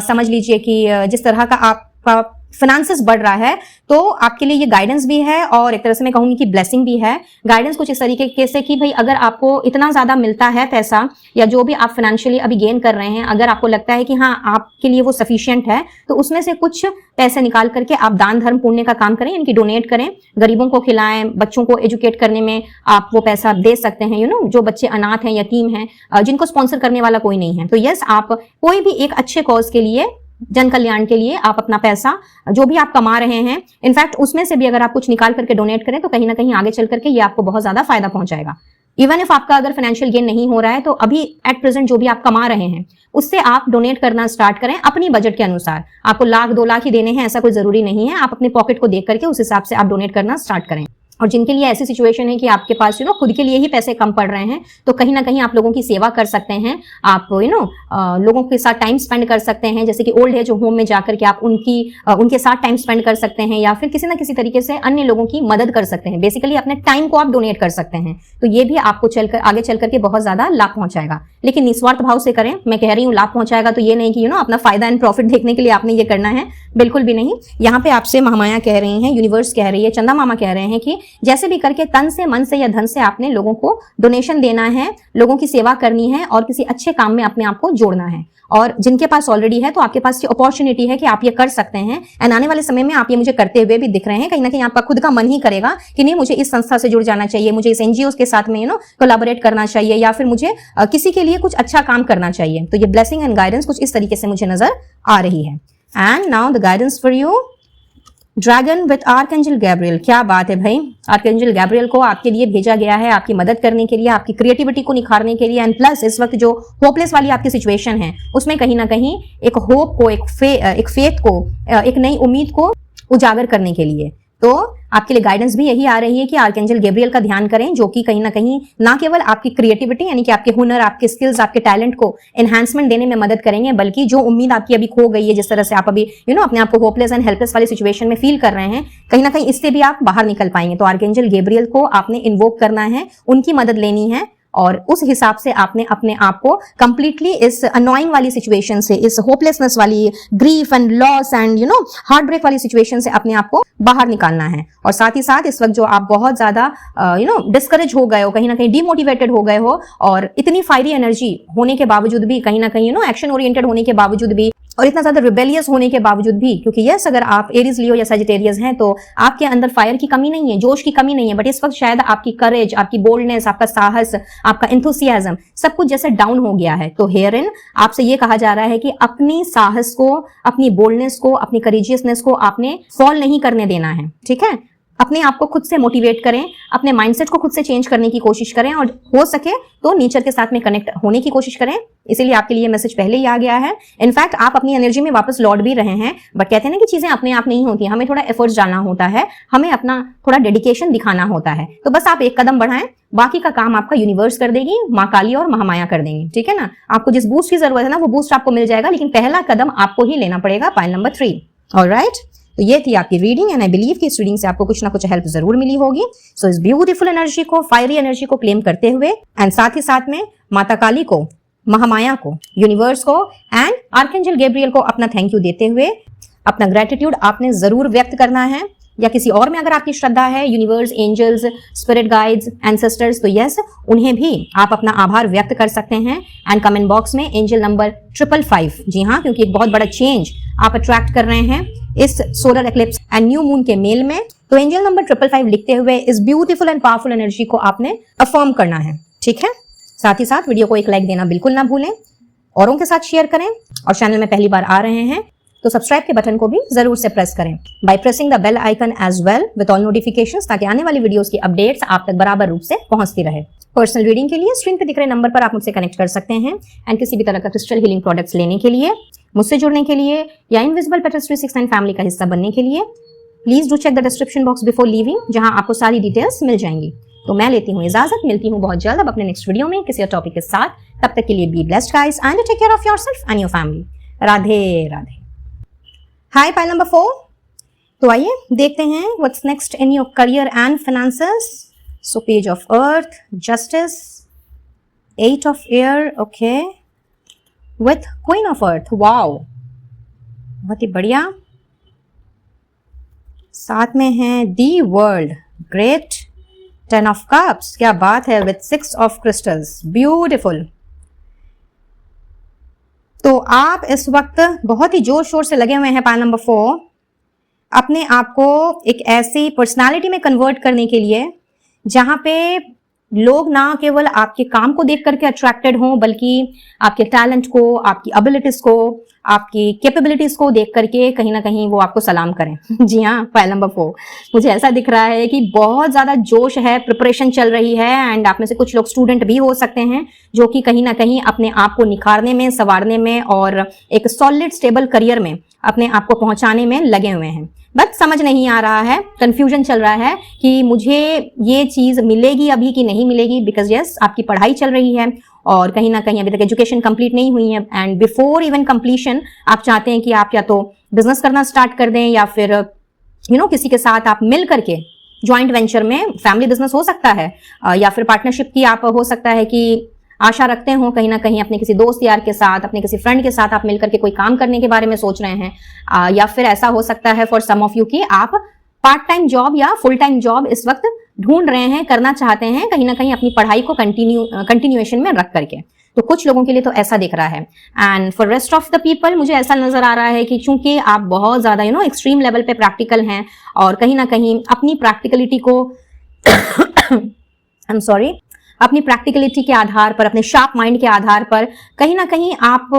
समझ लीजिए कि जिस तरह का आपका फाइनेंसेस बढ़ रहा है, तो आपके लिए ये गाइडेंस भी है और एक तरह से मैं कहूंगी कि ब्लेसिंग भी है। गाइडेंस कुछ इस तरीके से कि भाई अगर आपको इतना ज्यादा मिलता है पैसा, या जो भी आप फाइनेंशियली अभी गेन कर रहे हैं, अगर आपको लगता है कि हाँ आपके लिए वो सफिशिएंट है, तो उसमें से कुछ पैसे निकाल करके आप दान धर्म पुण्य का काम करें, यानी कि डोनेट करें, गरीबों को खिलाएं, बच्चों को एजुकेट करने में आप वो पैसा दे सकते हैं। जो बच्चे अनाथ हैं, यतीम हैं, जिनको स्पॉन्सर करने वाला कोई नहीं है, तो यस, आप कोई भी एक अच्छे कॉज के लिए, जन कल्याण के लिए आप अपना पैसा जो भी आप कमा रहे हैं, इनफैक्ट उसमें से भी अगर आप कुछ निकाल करके डोनेट करें, तो कहीं ना कहीं आगे चल करके ये आपको बहुत ज्यादा फायदा पहुंचाएगा। इवन इफ आपका अगर फाइनेंशियल गेन नहीं हो रहा है तो अभी एट प्रेजेंट जो भी आप कमा रहे हैं उससे आप डोनेट करना स्टार्ट करें अपनी बजट के अनुसार। आपको 1,00,000-2,00,000 ही देने हैं ऐसा कोई जरूरी नहीं है, आप अपने पॉकेट को देख करके उस हिसाब से आप डोनेट करना स्टार्ट करें। और जिनके लिए ऐसी सिचुएशन है कि आपके पास खुद के लिए ही पैसे कम पड़ रहे हैं तो कहीं ना कहीं आप लोगों की सेवा कर सकते हैं। आप लोगों के साथ टाइम स्पेंड कर सकते हैं, जैसे कि ओल्ड एज होम में जाकर के आप उनके साथ टाइम स्पेंड कर सकते हैं या फिर किसी ना किसी तरीके से अन्य लोगों की मदद कर सकते हैं। बेसिकली अपने टाइम को आप डोनेट कर सकते हैं, तो ये भी आपको आगे चल करके बहुत ज्यादा लाभ पहुंचाएगा। लेकिन निस्वार्थ भाव से करें। मैं कह रही हूँ लाभ पहुंचाएगा तो ये नहीं कि अपना फायदा एंड प्रॉफिट देखने के लिए आपने ये करना है, बिल्कुल भी नहीं। यहाँ पे आपसे महामाया कह रही हैं, यूनिवर्स कह रही है, चंदा मामा कह रहे हैं कि जैसे भी करके तन से, मन से या धन से आपने लोगों को डोनेशन देना है, लोगों की सेवा करनी है और किसी अच्छे काम में अपने आप को जोड़ना है। और जिनके पास ऑलरेडी है तो आपके पास ये अपॉर्चुनिटी है कि आप ये कर सकते हैं। एंड आने वाले समय में आप ये मुझे करते हुए भी दिख रहे हैं। कहीं ना कहीं आपका खुद का मन ही करेगा कि नहीं, मुझे इस संस्था से जुड़ जाना चाहिए, मुझे इस एनजीओ के साथ में कोलैबोरेट करना चाहिए या फिर मुझे किसी के लिए कुछ अच्छा काम करना चाहिए। तो ये ब्लेसिंग एंड गाइडेंस कुछ इस तरीके से मुझे नजर आ रही है। And now the guidance for you, dragon with archangel Gabriel. क्या बात है भाई, आर्कएंजल गैब्रियल को आपके लिए भेजा गया है, आपकी मदद करने के लिए, आपकी क्रिएटिविटी को निखारने के लिए। एंड प्लस इस वक्त जो होपलेस वाली आपकी सिचुएशन है उसमें कहीं ना कहीं एक होप को, एक फेथ को, एक नई उम्मीद को उजागर करने के लिए। तो आपके लिए गाइडेंस भी यही आ रही है कि आर्कएंजल गैब्रियल का ध्यान करें, जो कि कहीं ना कहीं ना केवल आपकी क्रिएटिविटी यानी कि आपके हुनर, आपके स्किल्स, आपके टैलेंट को एनहांसमेंट देने में मदद करेंगे, बल्कि जो उम्मीद आपकी अभी खो गई है, जिस तरह से आप अभी अपने आप को होपलेस एंड हेल्पलेस वाली सिचुएशन में फील कर रहे हैं, कहीं ना कहीं इससे भी आप बाहर निकल पाएंगे। तो आर्कएंजल गैब्रियल को आपने इन्वोक करना है, उनकी मदद लेनी है और उस हिसाब से आपने अपने आप को कंप्लीटली इस अनोइंग वाली सिचुएशन से, इस होपलेसनेस वाली, grief and loss and heartbreak वाली सिचुएशन से अपने आप को बाहर निकालना है। और साथ ही साथ इस वक्त जो आप बहुत ज्यादा डिस्करेज हो गए हो, कहीं ना कहीं डिमोटिवेटेड हो गए हो और इतनी फायरी एनर्जी होने के बावजूद भी, कहीं ना कहीं एक्शन ओरिएंटेड होने के बावजूद भी और इतना ज्यादा रिबेलियस होने के बावजूद भी, क्योंकि यस अगर आप एरीज, लियो या सजिटेरियस हैं तो आपके अंदर फायर की कमी नहीं है, जोश की कमी नहीं है, बट इस वक्त शायद आपकी करेज, आपकी बोल्डनेस, आपका साहस, आपका एंथुसियाज्म सब कुछ जैसे डाउन हो गया है। तो हेयर इन आपसे ये कहा जा रहा है कि अपनी साहस को, अपनी बोल्डनेस को, अपनी करेजियसनेस को आपने फॉल नहीं करने देना है, ठीक है। अपने आप को खुद से मोटिवेट करें, अपने माइंडसेट को खुद से चेंज करने की कोशिश करें और हो सके तो नेचर के साथ में कनेक्ट होने की कोशिश करें। इसीलिए आपके लिए मैसेज पहले ही आ गया है। इनफैक्ट आप अपनी एनर्जी में वापस लौट भी रहे हैं, बट कहते हैं ना कि चीजें अपने आप नहीं होती, हमें थोड़ा एफर्ट्स डालना होता है, हमें अपना थोड़ा डेडिकेशन दिखाना होता है। तो बस आप एक कदम बढ़ाएं, बाकी का काम आपका यूनिवर्स कर देगी, माँ काली और महामाया कर देंगी, ठीक है ना। आपको जिस बूस्ट की जरूरत है ना वो बूस्ट आपको मिल जाएगा, लेकिन पहला कदम आपको ही लेना पड़ेगा, पाइल नंबर 3। ऑलराइट, तो ये थी आपकी रीडिंग एंड आई बिलीव कि इस रीडिंग से आपको कुछ ना कुछ हेल्प जरूर मिली होगी। सो इस ब्यूटीफुल एनर्जी को, फायरी एनर्जी को क्लेम करते हुए एंड साथ ही साथ में माता काली को, महामाया को, यूनिवर्स को एंड आर्कएंजल गैब्रियल को अपना थैंक यू देते हुए अपना ग्रेटिट्यूड आपने जरूर व्यक्त करना है। या किसी और में अगर आपकी श्रद्धा है, universe, angels, spirit guides, ancestors, तो यस उन्हें भी आप अपना आभार व्यक्त कर सकते हैं। एंड कमेंट बॉक्स में एंजल नंबर 555, जी हाँ, क्योंकि एक बहुत बड़ा चेंज आप अट्रैक्ट कर रहे हैं इस solar eclipse and new moon के मेल में। तो एंजल नंबर 555 लिखते हुए इस ब्यूटीफुल एंड पावरफुल एनर्जी को आपने अफर्म करना है, ठीक है। साथ ही साथ वीडियो को एक लाइक देना बिल्कुल ना भूलें, औरों के साथ शेयर करें और चैनल में पहली बार आ रहे हैं तो सब्सक्राइब के बटन को भी जरूर से प्रेस करें by pressing the bell icon as well with all notifications, ताकि आने वाली वीडियोस की अपडेट्स आप तक बराबर रूप से पहुंचती रहे। पर्सनल रीडिंग के लिए स्क्रीन पे दिख रहे नंबर पर आप मुझसे कनेक्ट कर सकते हैं। एंड किसी भी तरह का क्रिस्टल हीलिंग प्रोडक्ट्स लेने के लिए, मुझसे जुड़ने के लिए या इनविजिबल पेटल्स 369 फैमिली का हिस्सा बनने के लिए please do check the description box before leaving, जहां आपको सारी डिटेल्स मिल जाएंगी। तो मैं लेती हूँ इजाजत, मिलती हूँ बहुत जल्द अब अपने नेक्स्ट वीडियो में किसी और टॉपिक के साथ। तब तक के लिए be blessed guys and take care of yourself and your family. Radhe Radhe. Hi pile number 4। तो आइए देखते हैं what's next in your career and finances. So page of earth, justice, 8 of air, okay, with queen of earth, wow बहुत ही बढ़िया। साथ में है the world, great, 10 of cups, क्या बात है, विथ 6 ऑफ क्रिस्टल्स, ब्यूटिफुल। तो आप इस वक्त बहुत ही जोर शोर से लगे हुए हैं पाइल नंबर 4 अपने आप को एक ऐसी पर्सनालिटी में कन्वर्ट करने के लिए जहां पे लोग ना केवल आपके काम को देख करके अट्रैक्टेड हों, बल्कि आपके टैलेंट को, आपकी एबिलिटीज को, आपकी कैपेबिलिटीज को देख करके कहीं ना कहीं वो आपको सलाम करें। जी हाँ, फाइल नंबर 4 मुझे ऐसा दिख रहा है कि बहुत ज्यादा जोश है, प्रिपरेशन चल रही है, एंड आप में से कुछ लोग स्टूडेंट भी हो सकते हैं जो कि कहीं ना कहीं अपने आप को निखारने में, संवारने में और एक सॉलिड स्टेबल करियर में अपने आप को पहुंचाने में लगे हुए हैं। बट समझ नहीं आ रहा है, कंफ्यूजन चल रहा है कि मुझे ये चीज मिलेगी अभी कि नहीं मिलेगी, बिकॉज यस आपकी पढ़ाई चल रही है और कहीं ना कहीं अभी तक एजुकेशन कंप्लीट नहीं हुई है, एंड बिफोर इवन कंप्लीशन आप चाहते हैं कि आप या तो बिजनेस करना स्टार्ट कर दें या फिर किसी के साथ आप मिल करके ज्वाइंट वेंचर में फैमिली बिजनेस हो सकता है, या फिर पार्टनरशिप की आप हो सकता है कि आशा रखते हो कहीं ना कहीं अपने किसी दोस्त यार के साथ, अपने किसी फ्रेंड के साथ आप मिलकर के कोई काम करने के बारे में सोच रहे हैं, या फिर ऐसा हो सकता है फॉर सम ऑफ यू कि आप पार्ट टाइम जॉब या फुल टाइम जॉब इस वक्त ढूंढ रहे हैं, करना चाहते हैं कहीं ना कहीं अपनी पढ़ाई को कंटिन्यूएशन में रख करके। तो कुछ लोगों के लिए तो ऐसा दिख रहा है, and for rest of the people मुझे ऐसा नजर आ रहा है कि चूंकि आप बहुत ज्यादा एक्सट्रीम लेवल पे प्रैक्टिकल हैं और कहीं ना कहीं अपनी प्रैक्टिकलिटी को आई एम सॉरी, अपनी प्रैक्टिकलिटी के आधार पर, अपने शार्प माइंड के आधार पर कहीं ना कहीं आप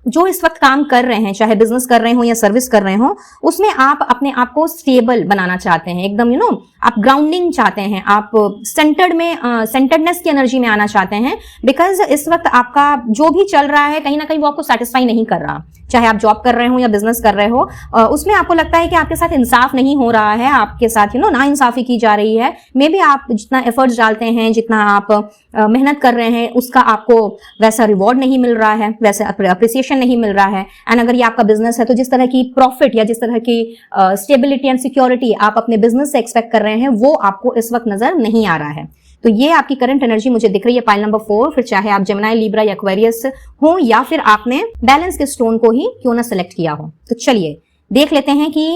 जो इस वक्त काम कर रहे हैं, चाहे बिजनेस कर रहे हो या सर्विस कर रहे हो, उसमें आप अपने आप को स्टेबल बनाना चाहते हैं, एकदम आप ग्राउंडिंग चाहते हैं, आप सेंटर्डनेस की एनर्जी में आना चाहते हैं, बिकॉज इस वक्त आपका जो भी चल रहा है कहीं ना कहीं वो आपको सेटिस्फाई नहीं कर रहा। चाहे आप जॉब कर रहे हो या बिजनेस कर रहे हो, उसमें आपको लगता है कि आपके साथ इंसाफ नहीं हो रहा है, आपके साथ ना इंसाफी की जा रही है। मे बी आप जितना एफर्ट्स डालते हैं, जितना आप मेहनत कर रहे हैं, उसका आपको वैसा रिवॉर्ड नहीं मिल रहा है, वैसा अप्रिसिएशन नहीं मिल रहा है। एंड अगर ये आपका बिजनेस है तो जिस तरह की प्रॉफिट या जिस तरह की स्टेबिलिटी एंड सिक्योरिटी आप अपने बिजनेस से एक्सपेक्ट कर रहे हैं, वो आपको इस वक्त नजर नहीं आ रहा है। तो ये आपकी करंट एनर्जी मुझे दिख रही है पाइल नंबर 4। फिर चाहे आप जेमिनी, लिब्रा या एक्वेरियस हो, या फिर आपने बैलेंस के स्टोन को ही क्यों ना सिलेक्ट किया हो। तो चलिए देख लेते हैं कि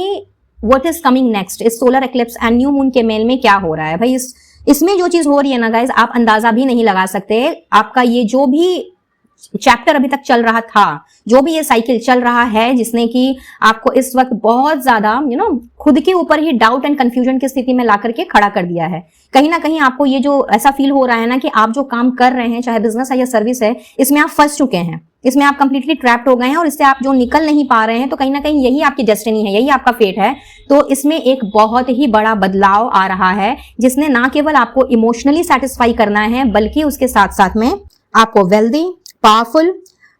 व्हाट इज कमिंग नेक्स्ट इस solar eclipse and new moon के मेल में क्या हो रहा है। भाई इसमें जो चीज हो रही है ना गाइज, आप अंदाजा भी नहीं लगा सकते। आपका ये जो भी चैप्टर अभी तक चल रहा था, जो भी ये साइकिल चल रहा है, जिसने कि आपको इस वक्त बहुत ज्यादा खुद के ऊपर ही डाउट एंड कंफ्यूजन की स्थिति में ला करके खड़ा कर दिया है। कहीं ना कहीं आपको ये जो ऐसा फील हो रहा है ना कि आप जो काम कर रहे हैं, चाहे बिजनेस है या सर्विस है, इसमें आप फंस चुके हैं, इसमें आप कंप्लीटली ट्रैप्ड हो गए हैं और इससे आप जो निकल नहीं पा रहे हैं। तो कहीं ना कहीं यही आपकी डेस्टिनी है, यही आपका फेट है। तो इसमें एक बहुत ही बड़ा बदलाव आ रहा है, जिसने ना केवल आपको इमोशनली सेटिस्फाई करना है, बल्कि उसके साथ साथ में आपको wealthy, powerful,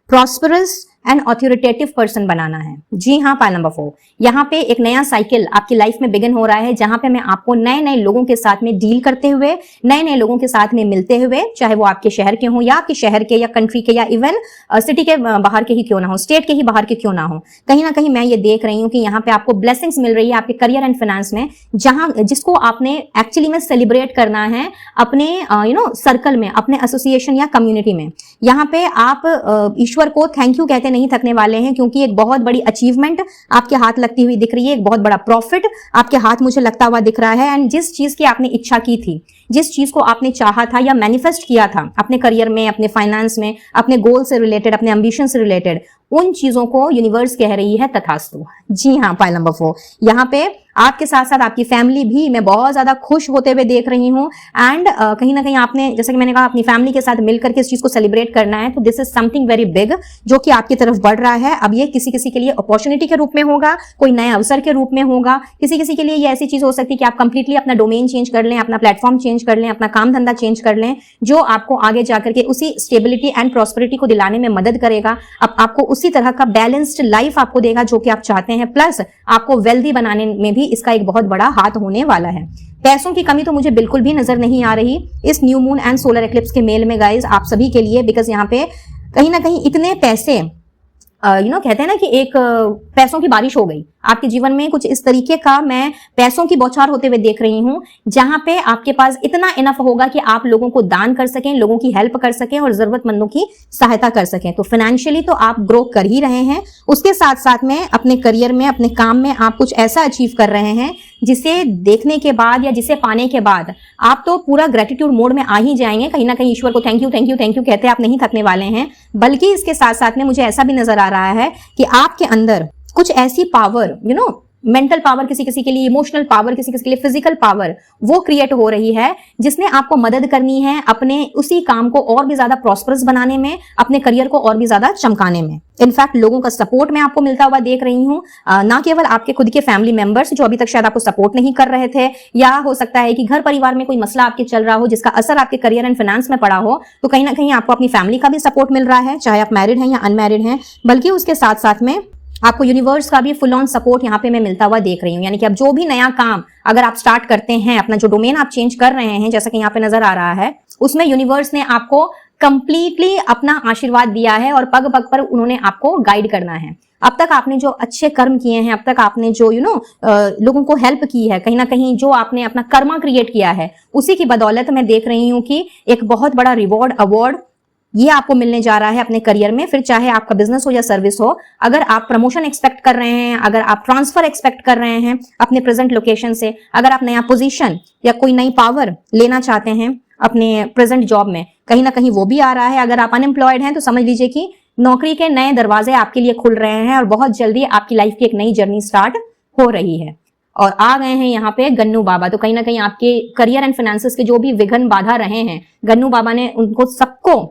prosperous and authoritative person बनाना है। जी हाँ, पाइल नंबर 4 यहाँ पे एक नया साइकिल आपकी लाइफ में बिगिन हो रहा है, जहां पे मैं आपको नए नए लोगों के साथ में डील करते हुए, नए नए लोगों के साथ में मिलते हुए, चाहे वो आपके शहर के हो या आपके शहर के या कंट्री के या इवन सिटी के बाहर के ही क्यों ना हो, स्टेट के ही बाहर के क्यों ना हो, कहीं ना कहीं मैं ये देख रही हूँ कि यहाँ पे आपको ब्लेसिंग्स मिल रही है आपके करियर एंड फाइनेंस में, जिसको आपने एक्चुअली में सेलिब्रेट करना है अपने सर्कल में, अपने एसोसिएशन या कम्युनिटी में। यहाँ पे आप ईश्वर को थैंक यू कहते नहीं थकने वाले हैं, क्योंकि एक बहुत बड़ी अचीवमेंट आपके हाथ लगती हुई दिख रही है, एक बहुत बड़ा प्रॉफिट आपके हाथ मुझे लगता हुआ दिख रहा है। एंड जिस चीज की आपने इच्छा की थी, जिस चीज को आपने चाहा था या मैनिफेस्ट किया था अपने करियर में, अपने फाइनेंस में, अपने गोल से रिलेटेड, अपने एम्बिशन से रिलेटेड, उन चीजों को यूनिवर्स कह रही है तथास्तु। जी हाँ, पाइल नंबर 4 यहाँ पे आपके साथ साथ आपकी फैमिली भी मैं बहुत ज्यादा खुश होते हुए देख रही हूँ। एंड कहीं ना कहीं आपने, जैसे कि मैंने कहा, अपनी फैमिली के साथ मिलकर के इस चीज को सेलिब्रेट करना है। तो this is something very big जो कि आपकी तरफ बढ़ रहा है। अब ये किसी किसी के लिए अपॉर्चुनिटी के रूप में होगा, कोई नए अवसर के रूप में होगा, किसी किसी के लिए ये ऐसी चीज हो सकती है कि आप कंप्लीटली अपना डोमेन चेंज कर लें, अपना प्लेटफॉर्म चेंज कर लें, अपना काम धंधा चेंज कर लें, जो आपको आगे जाकर के उसी स्टेबिलिटी एंड प्रॉस्पेरिटी को दिलाने में मदद करेगा। अब आपको उसी तरह का बैलेंस्ड लाइफ आपको देगा जो कि आप चाहते हैं, प्लस आपको वेल्दी बनाने में भी इसका एक बहुत बड़ा हाथ होने वाला है। पैसों की कमी तो मुझे बिल्कुल भी नजर नहीं आ रही इस new moon and solar eclipse के मेल में गाइज, आप सभी के लिए, बिकॉज यहाँ पे कहीं ना कहीं इतने पैसे कहते हैं ना कि एक पैसों की बारिश हो गई आपके जीवन में, कुछ इस तरीके का मैं पैसों की बौछार होते हुए देख रही हूं, जहां पे आपके पास इतना इनफ होगा कि आप लोगों को दान कर सकें, लोगों की हेल्प कर सकें और जरूरतमंदों की सहायता कर सकें। तो फाइनेंशियली तो आप ग्रो कर ही रहे हैं, उसके साथ साथ में अपने करियर में, अपने काम में आप कुछ ऐसा अचीव कर रहे हैं जिसे देखने के बाद या जिसे पाने के बाद आप तो पूरा ग्रेटिट्यूड मोड में आ ही जाएंगे। कहीं ना कहीं ईश्वर को thank you thank you thank you कहते आप नहीं थकने वाले हैं। बल्कि इसके साथ साथ में मुझे ऐसा भी नजर आ रहा है कि आपके अंदर कुछ ऐसी पावर मेंटल पावर किसी किसी के लिए, इमोशनल पावर किसी किसी के लिए, फिजिकल पावर वो क्रिएट हो रही है जिसने आपको मदद करनी है अपने उसी काम को और भी ज्यादा प्रॉस्परस बनाने में, अपने करियर को और भी ज्यादा चमकाने में। इनफैक्ट लोगों का सपोर्ट मैं आपको मिलता हुआ देख रही हूँ, ना केवल आपके खुद के फैमिली मेंबर्स जो अभी तक शायद आपको सपोर्ट नहीं कर रहे थे, या हो सकता है कि घर परिवार में कोई मसला आपके चल रहा हो जिसका असर आपके करियर एंड फाइनेंस में पड़ा हो, तो कहीं ना कहीं आपको अपनी फैमिली का भी सपोर्ट मिल रहा है, चाहे आप मैरिड हैं या अनमैरिड हैं। बल्कि उसके साथ साथ में आपको यूनिवर्स का भी फुल ऑन सपोर्ट यहाँ पे मैं मिलता हुआ देख रही हूँ। यानी कि अब जो भी नया काम अगर आप स्टार्ट करते हैं, अपना जो डोमेन आप चेंज कर रहे हैं, जैसा कि यहाँ पे नजर आ रहा है, उसमें यूनिवर्स ने आपको कंप्लीटली अपना आशीर्वाद दिया है और पग पग पर उन्होंने आपको गाइड करना है। अब तक आपने जो अच्छे कर्म किए हैं, अब तक आपने जो लोगों को हेल्प की है, कहीं ना कहीं जो आपने अपना कर्मा क्रिएट किया है, उसी की बदौलत मैं देख रही हूँ कि एक बहुत बड़ा रिवॉर्ड, अवार्ड ये आपको मिलने जा रहा है अपने करियर में। फिर चाहे आपका बिजनेस हो या सर्विस हो, अगर आप प्रमोशन एक्सपेक्ट कर रहे हैं, अगर आप ट्रांसफर एक्सपेक्ट कर रहे हैं अपने प्रेजेंट लोकेशन से, अगर आप नया पोजीशन या कोई नई पावर लेना चाहते हैं अपने प्रेजेंट जॉब में, कहीं ना कहीं वो भी आ रहा है। अगर आप अनएम्प्लॉयड हैं तो समझ लीजिए कि नौकरी के नए दरवाजे आपके लिए खुल रहे हैं और बहुत जल्दी आपकी लाइफ की एक नई जर्नी स्टार्ट हो रही है। और आ गए हैं यहाँ पे गन्नू बाबा, तो कहीं ना कहीं आपके करियर एंड फाइनेंसेस के जो भी विघ्न बाधा रहे हैं, गन्नू बाबा ने उनको सबको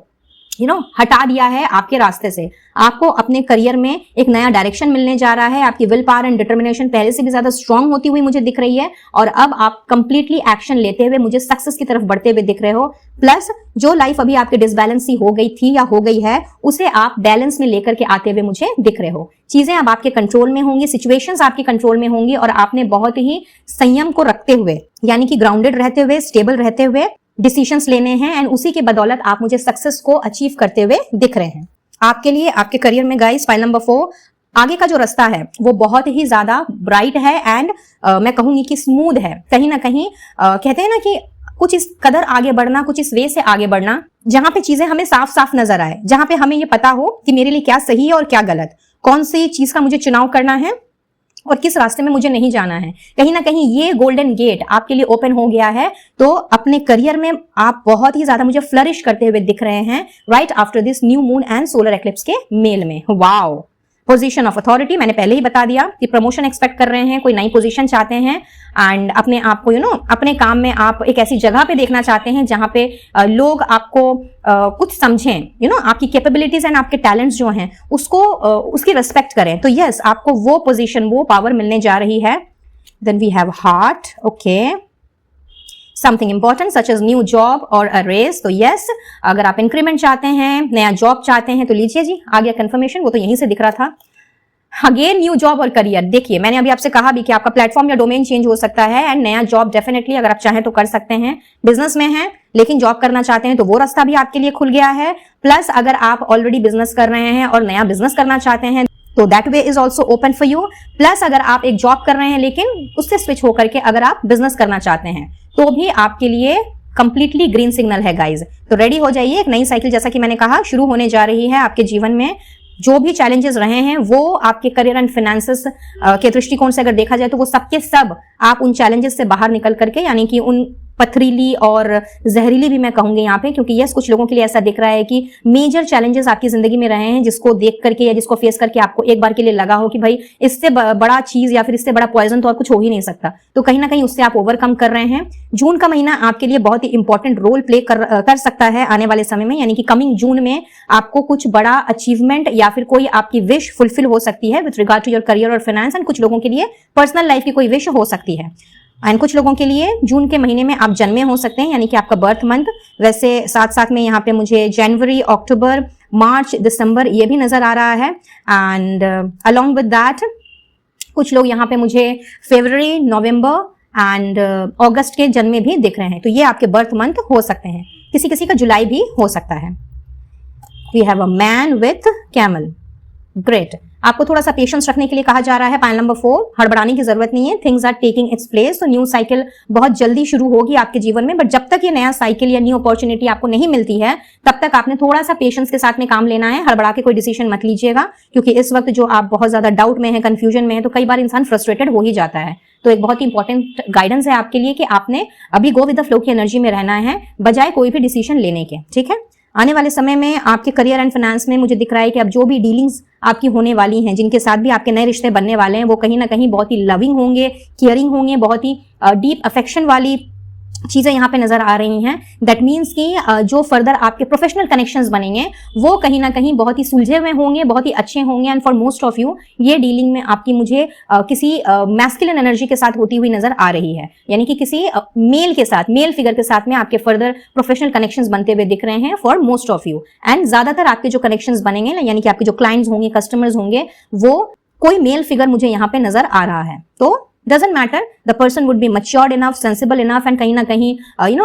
हटा दिया है आपके रास्ते से। आपको अपने करियर में एक नया डायरेक्शन मिलने जा रहा है। आपकी विल पावर एंड डिटर्मिनेशन पहले से भी ज्यादा स्ट्रांग होती हुई मुझे दिख रही है और अब आप कंप्लीटली एक्शन लेते हुए मुझे सक्सेस की तरफ बढ़ते हुए दिख रहे हो। प्लस जो लाइफ अभी आपके डिसबैलेंस सी हो गई थी या हो गई है, उसे आप बैलेंस में लेकर के आते हुए मुझे दिख रहे हो। चीजें अब आपके कंट्रोल में होंगी, सिचुएशंस आपके कंट्रोल में होंगी और आपने बहुत ही संयम को रखते हुए, यानी कि ग्राउंडेड रहते हुए, स्टेबल रहते हुए डिसीजंस लेने हैं एंड उसी के बदौलत आप मुझे सक्सेस को अचीव करते हुए दिख रहे हैं। आपके लिए आपके करियर में गाइस, फाइल नंबर 4, आगे का जो रास्ता है वो बहुत ही ज्यादा ब्राइट है एंड मैं कहूंगी कि स्मूथ है। कहीं ना कहीं कहते हैं ना कि कुछ इस कदर आगे बढ़ना, कुछ इस वे से आगे बढ़ना जहां पे चीजें हमें साफ साफ नजर आए, जहां पे हमें ये पता हो कि मेरे लिए क्या सही है और क्या गलत, कौन सी चीज का मुझे चुनाव करना है और किस रास्ते में मुझे नहीं जाना है। कहीं ना कहीं ये गोल्डन गेट आपके लिए ओपन हो गया है, तो अपने करियर में आप बहुत ही ज्यादा मुझे फ्लरिश करते हुए दिख रहे हैं right after this new moon and solar eclipse के मेल में। वाओ, पोजीशन ऑफ अथॉरिटी मैंने पहले ही बता दिया कि प्रमोशन एक्सपेक्ट कर रहे हैं, कोई नई पोजीशन चाहते हैं एंड अपने आप को अपने काम में आप एक ऐसी जगह पे देखना चाहते हैं जहां पे लोग आपको कुछ समझें, आपकी कैपेबिलिटीज एंड आपके टैलेंट्स जो हैं उसको उसकी रिस्पेक्ट करें। तो यस, आपको वो पोजीशन, वो पावर मिलने जा रही है। Then we have heart, okay, something important such as new job और अ रेस। तो यस, अगर आप इंक्रीमेंट चाहते हैं, नया जॉब चाहते हैं तो लीजिए जी, आ गया कंफर्मेशन, वो तो यहीं से दिख रहा था। अगेन न्यू जॉब और करियर, देखिए मैंने अभी आपसे कहा भी कि आपका प्लेटफॉर्म या डोमेन चेंज हो सकता है एंड नया जॉब डेफिनेटली अगर आप चाहें तो कर सकते हैं। बिजनेस में हैं लेकिन जॉब करना चाहते हैं तो वो रास्ता भी आपके लिए खुल गया है। प्लस अगर आप ऑलरेडी बिजनेस कर रहे हैं और नया बिजनेस करना चाहते हैं तो that way is also open for you. Plus अगर आप एक जॉब कर रहे हैं लेकिन उससे स्विच होकर के अगर आप बिजनेस करना चाहते हैं तो भी आपके लिए कंप्लीटली ग्रीन सिग्नल है गाइज। तो रेडी हो जाइए, एक नई साइकिल जैसा कि मैंने कहा शुरू होने जा रही है आपके जीवन में। जो भी चैलेंजेस रहे हैं वो आपके करियर एंड फाइनेंसेस के दृष्टिकोण से अगर देखा जाए तो वो सबके सब आप उन चैलेंजेस से बाहर निकल करके, यानी कि उन पथरीली और जहरीली भी मैं कहूंगी यहाँ पे, क्योंकि यस कुछ लोगों के लिए ऐसा दिख रहा है कि मेजर चैलेंजेस आपकी जिंदगी में रहे हैं जिसको देख करके या जिसको फेस करके आपको एक बार के लिए लगा हो कि भाई इससे बड़ा चीज या फिर इससे बड़ा पॉइजन तो और कुछ हो ही नहीं सकता। तो कहीं ना कहीं उससे आप ओवरकम कर रहे हैं। जून का महीना आपके लिए बहुत ही इंपॉर्टेंट रोल प्ले कर सकता है आने वाले समय में, यानी कि कमिंग जून में आपको कुछ बड़ा अचीवमेंट या फिर कोई आपकी विश फुलफिल हो सकती है with regard to your career और फाइनेंस। एंड कुछ लोगों के लिए पर्सनल लाइफ की कोई विश हो सकती है एंड कुछ लोगों के लिए जून के महीने में आप जन्मे हो सकते हैं, यानी कि आपका बर्थ मंथ। वैसे साथ साथ में यहाँ पे मुझे जनवरी, अक्टूबर, मार्च, दिसंबर ये भी नजर आ रहा है एंड अलोंग विद दैट कुछ लोग यहाँ पे मुझे फरवरी, नवंबर एंड अगस्त के जन्मे भी दिख रहे हैं। तो ये आपके बर्थ मंथ हो सकते हैं। किसी किसी का जुलाई भी हो सकता है। We have a man with camel, great. आपको थोड़ा सा पेशेंस रखने के लिए कहा जा रहा है। पाइल नंबर 4, हड़बड़ाने की जरूरत नहीं है, things are taking its place. तो न्यू साइकिल बहुत जल्दी शुरू होगी आपके जीवन में, बट जब तक ये नया साइकिल या न्यू अपॉर्चुनिटी आपको नहीं मिलती है तब तक आपने थोड़ा सा पेशेंस के साथ में काम लेना है। हड़बड़ा के कोई डिसीजन मत लीजिएगा, क्योंकि इस वक्त जो आप बहुत ज्यादा डाउट में है, कंफ्यूजन में है, तो कई बार इंसान फ्रस्ट्रेटेड हो ही जाता है। तो एक बहुत ही इंपॉर्टेंट गाइडेंस है आपके लिए कि आपने अभी गो विद द फ्लो की एनर्जी में रहना है बजाय कोई भी डिसीजन लेने के, ठीक है। आने वाले समय में आपके करियर एंड फाइनेंस में मुझे दिख रहा है कि अब जो भी डीलिंग्स आपकी होने वाली हैं, जिनके साथ भी आपके नए रिश्ते बनने वाले हैं, वो कहीं ना कहीं बहुत ही लविंग होंगे, केयरिंग होंगे, बहुत ही डीप अफेक्शन वाली चीजें यहाँ पे नजर आ रही हैं। दैट मीन्स कि जो फर्दर आपके प्रोफेशनल कनेक्शंस बनेंगे वो कहीं ना कहीं बहुत ही सुलझे हुए होंगे, बहुत ही अच्छे होंगे। And for most of you ये डीलिंग में आपकी मुझे किसी मैस्कुलिन एनर्जी के साथ होती हुई नजर आ रही है, यानी कि किसी मेल के साथ, मेल फिगर के साथ में आपके फर्दर प्रोफेशनल कनेक्शंस बनते हुए दिख रहे हैं for most of you. And ज्यादातर आपके जो कनेक्शंस बनेंगे, यानी कि आपके जो क्लाइंट्स होंगे, कस्टमर्स होंगे, वो कोई मेल फिगर मुझे यहाँ पे नजर आ रहा है। तो doesn't matter, the person would be matured enough, sensible enough and कहीं ना कहीं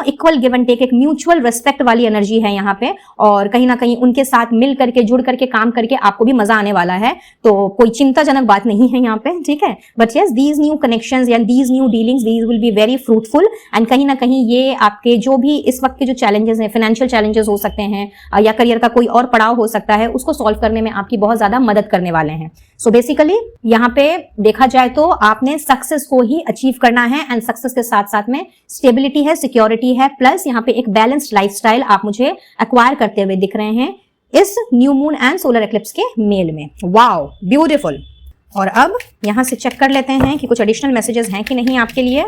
इक्वल गिव एंड टेक, एक म्यूचुअल रेस्पेक्ट वाली एनर्जी है यहाँ पे। और कहीं ना कहीं उनके साथ मिल करके, जुड़ करके काम करके आपको भी मजा आने वाला है। तो कोई चिंताजनक बात नहीं है यहाँ पे, ठीक है। But yes, these new connections या these new dealings, these will be very fruitful. And कहीं ना कहीं ये आपके जो भी इस वक्त के जो चैलेंजेस हैं, फाइनेंशियल चैलेंजेस हो सकते हैं या करियर का कोई और पड़ाव हो सकता है, उसको सॉल्व करने में आपकी बहुत ज्यादा मदद करने वाले हैं। सो बेसिकली यहाँ पे देखा जाए तो आपने सक्सेस को ही अचीव करना है। एंड सक्सेस के साथ साथ में स्टेबिलिटी है, सिक्योरिटी है, प्लस यहाँ पे एक बैलेंस्ड लाइफस्टाइल आप मुझे एक्वायर करते हुए दिख रहे हैं इस new moon and solar eclipse के मेल में। Wow, beautiful. और अब यहां से चेक कर लेते हैं कि कुछ एडिशनल मैसेजेस हैं कि नहीं आपके लिए।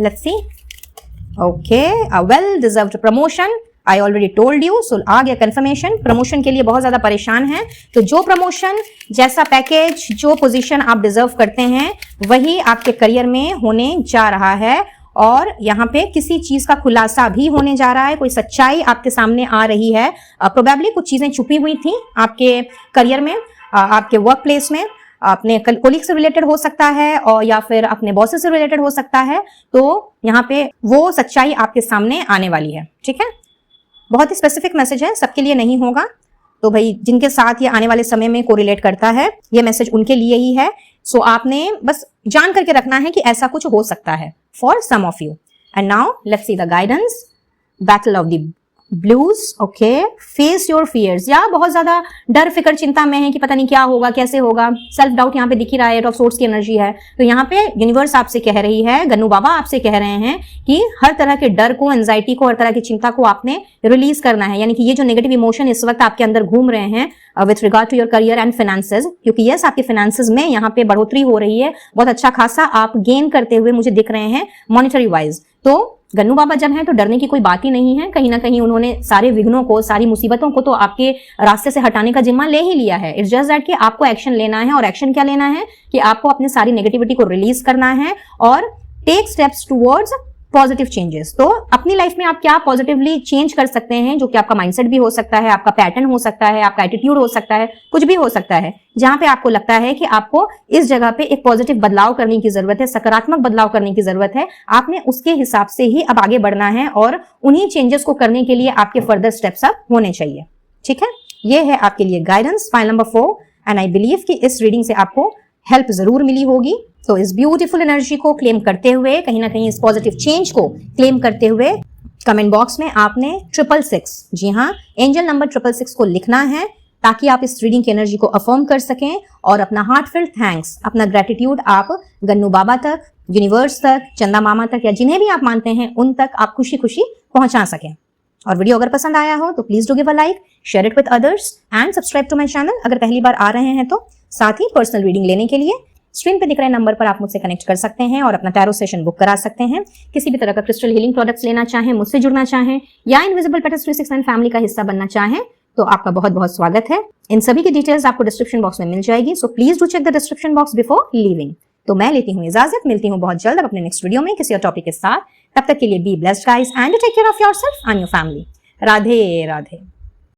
Let's see. Okay, a well deserved promotion, I already told you. So आ गया कंफर्मेशन, प्रमोशन के लिए बहुत ज्यादा परेशान है। तो जो प्रमोशन, जैसा पैकेज, जो पोजीशन आप डिजर्व करते हैं वही आपके करियर में होने जा रहा है। और यहाँ पे किसी चीज का खुलासा भी होने जा रहा है, कोई सच्चाई आपके सामने आ रही है। प्रोबेबली कुछ चीजें छुपी हुई थी आपके करियर में, आपके वर्क प्लेस में, अपने कोलीग से रिलेटेड हो सकता है और या फिर अपने बॉसेस से रिलेटेड हो सकता है। तो यहाँ पे वो सच्चाई आपके सामने आने वाली है, ठीक है। बहुत ही स्पेसिफिक मैसेज है, सबके लिए नहीं होगा। तो भाई जिनके साथ ये आने वाले समय में कोरिलेट करता है, ये मैसेज उनके लिए ही है। सो आपने बस जान करके रखना है कि ऐसा कुछ हो सकता है for some of you. And now let's see the guidance. Battle of the blues. Okay, face your fears. या बहुत ज्यादा डर, फिक्र, चिंता में है कि पता नहीं क्या होगा, कैसे होगा। सेल्फ डाउट यहाँ पे दिख ही रहा है, एट ऑफ सोर्स की एनर्जी है। तो यहाँ पे यूनिवर्स आपसे कह रही है, गन्नू बाबा आपसे कह रहे हैं कि हर तरह के डर को, एंजाइटी को, हर तरह की चिंता को आपने रिलीज करना है। यानी कि ये जो नेगेटिव इमोशन इस वक्त आपके अंदर घूम रहे हैं with regard to your career and finances, क्योंकि यस आपके फाइनेंसेस में यहाँ पे बढ़ोतरी हो रही है, बहुत अच्छा खासा आप गेन करते हुए मुझे दिख रहे हैं मॉनिटरी वाइज। तो गन्नू बाबा जब है तो डरने की कोई बात ही नहीं है। कहीं ना कहीं उन्होंने सारे विघ्नों को, सारी मुसीबतों को तो आपके रास्ते से हटाने का जिम्मा ले ही लिया है। इट्स जस्ट दैट कि आपको एक्शन लेना है। और एक्शन क्या लेना है कि आपको अपनी सारी नेगेटिविटी को रिलीज करना है और take steps towards positive changes. तो अपनी लाइफ में आप क्या पॉजिटिवली चेंज कर सकते हैं, जो कि आपका माइंडसेट भी हो सकता है, आपका पैटर्न हो सकता है, आपका एटीट्यूड हो सकता है, कुछ भी हो सकता है। जहां पे आपको लगता है कि आपको इस जगह पे एक पॉजिटिव बदलाव करने की जरूरत है, सकारात्मक बदलाव करने की जरूरत है, आपने उसके हिसाब से ही अब आगे बढ़ना है और उन्हीं चेंजेस को करने के लिए आपके फर्दर स्टेप्स अब होने चाहिए, ठीक है। ये है आपके लिए guidance, file number 4। And I believe कि इस रीडिंग से आपको हेल्प जरूर मिली होगी। तो इस ब्यूटीफुल एनर्जी को क्लेम करते हुए, कहीं ना कहीं इस पॉजिटिव चेंज को क्लेम करते हुए, कमेंट बॉक्स में आपने 666, जी हाँ, एंजल नंबर 666 को लिखना है ताकि आप इस रीडिंग की एनर्जी को अफर्म कर सकें और अपना हार्टफिल्ड थैंक्स, अपना ग्रेटिट्यूड आप गन्नू बाबा तक, यूनिवर्स तक, चंदा मामा तक या जिन्हें भी आप मानते हैं उन तक आप खुशी खुशी पहुंचा सकें। और वीडियो अगर पसंद आया हो तो please do give a like, share it with others and subscribe to my channel अगर पहली बार आ रहे हैं तो। साथ ही पर्सनल रीडिंग लेने के लिए स्क्रीन पे दिख रहे नंबर पर आप मुझसे कनेक्ट कर सकते हैं और अपना टैरो सेशन बुक करा सकते हैं। किसी भी तरह का क्रिस्टल हीलिंग प्रोडक्ट्स लेना चाहें, मुझसे जुड़ना चाहें या इनविजिबल पेटल्स 369 फैमिली का हिस्सा बनना चाहें तो आपका बहुत बहुत स्वागत है। इन सभी की डिटेल्स आपको डिस्क्रिप्शन बॉक्स में मिल जाएगी। So please do check the description box before leaving. तो मैं लेती हूँ इजाजत, मिलती हूँ बहुत जल्द अपने नेक्स्ट वीडियो में किसी और टॉपिक के साथ। तब तक के लिए be blessed guys and take care of yourself and your family. Radhe Radhe.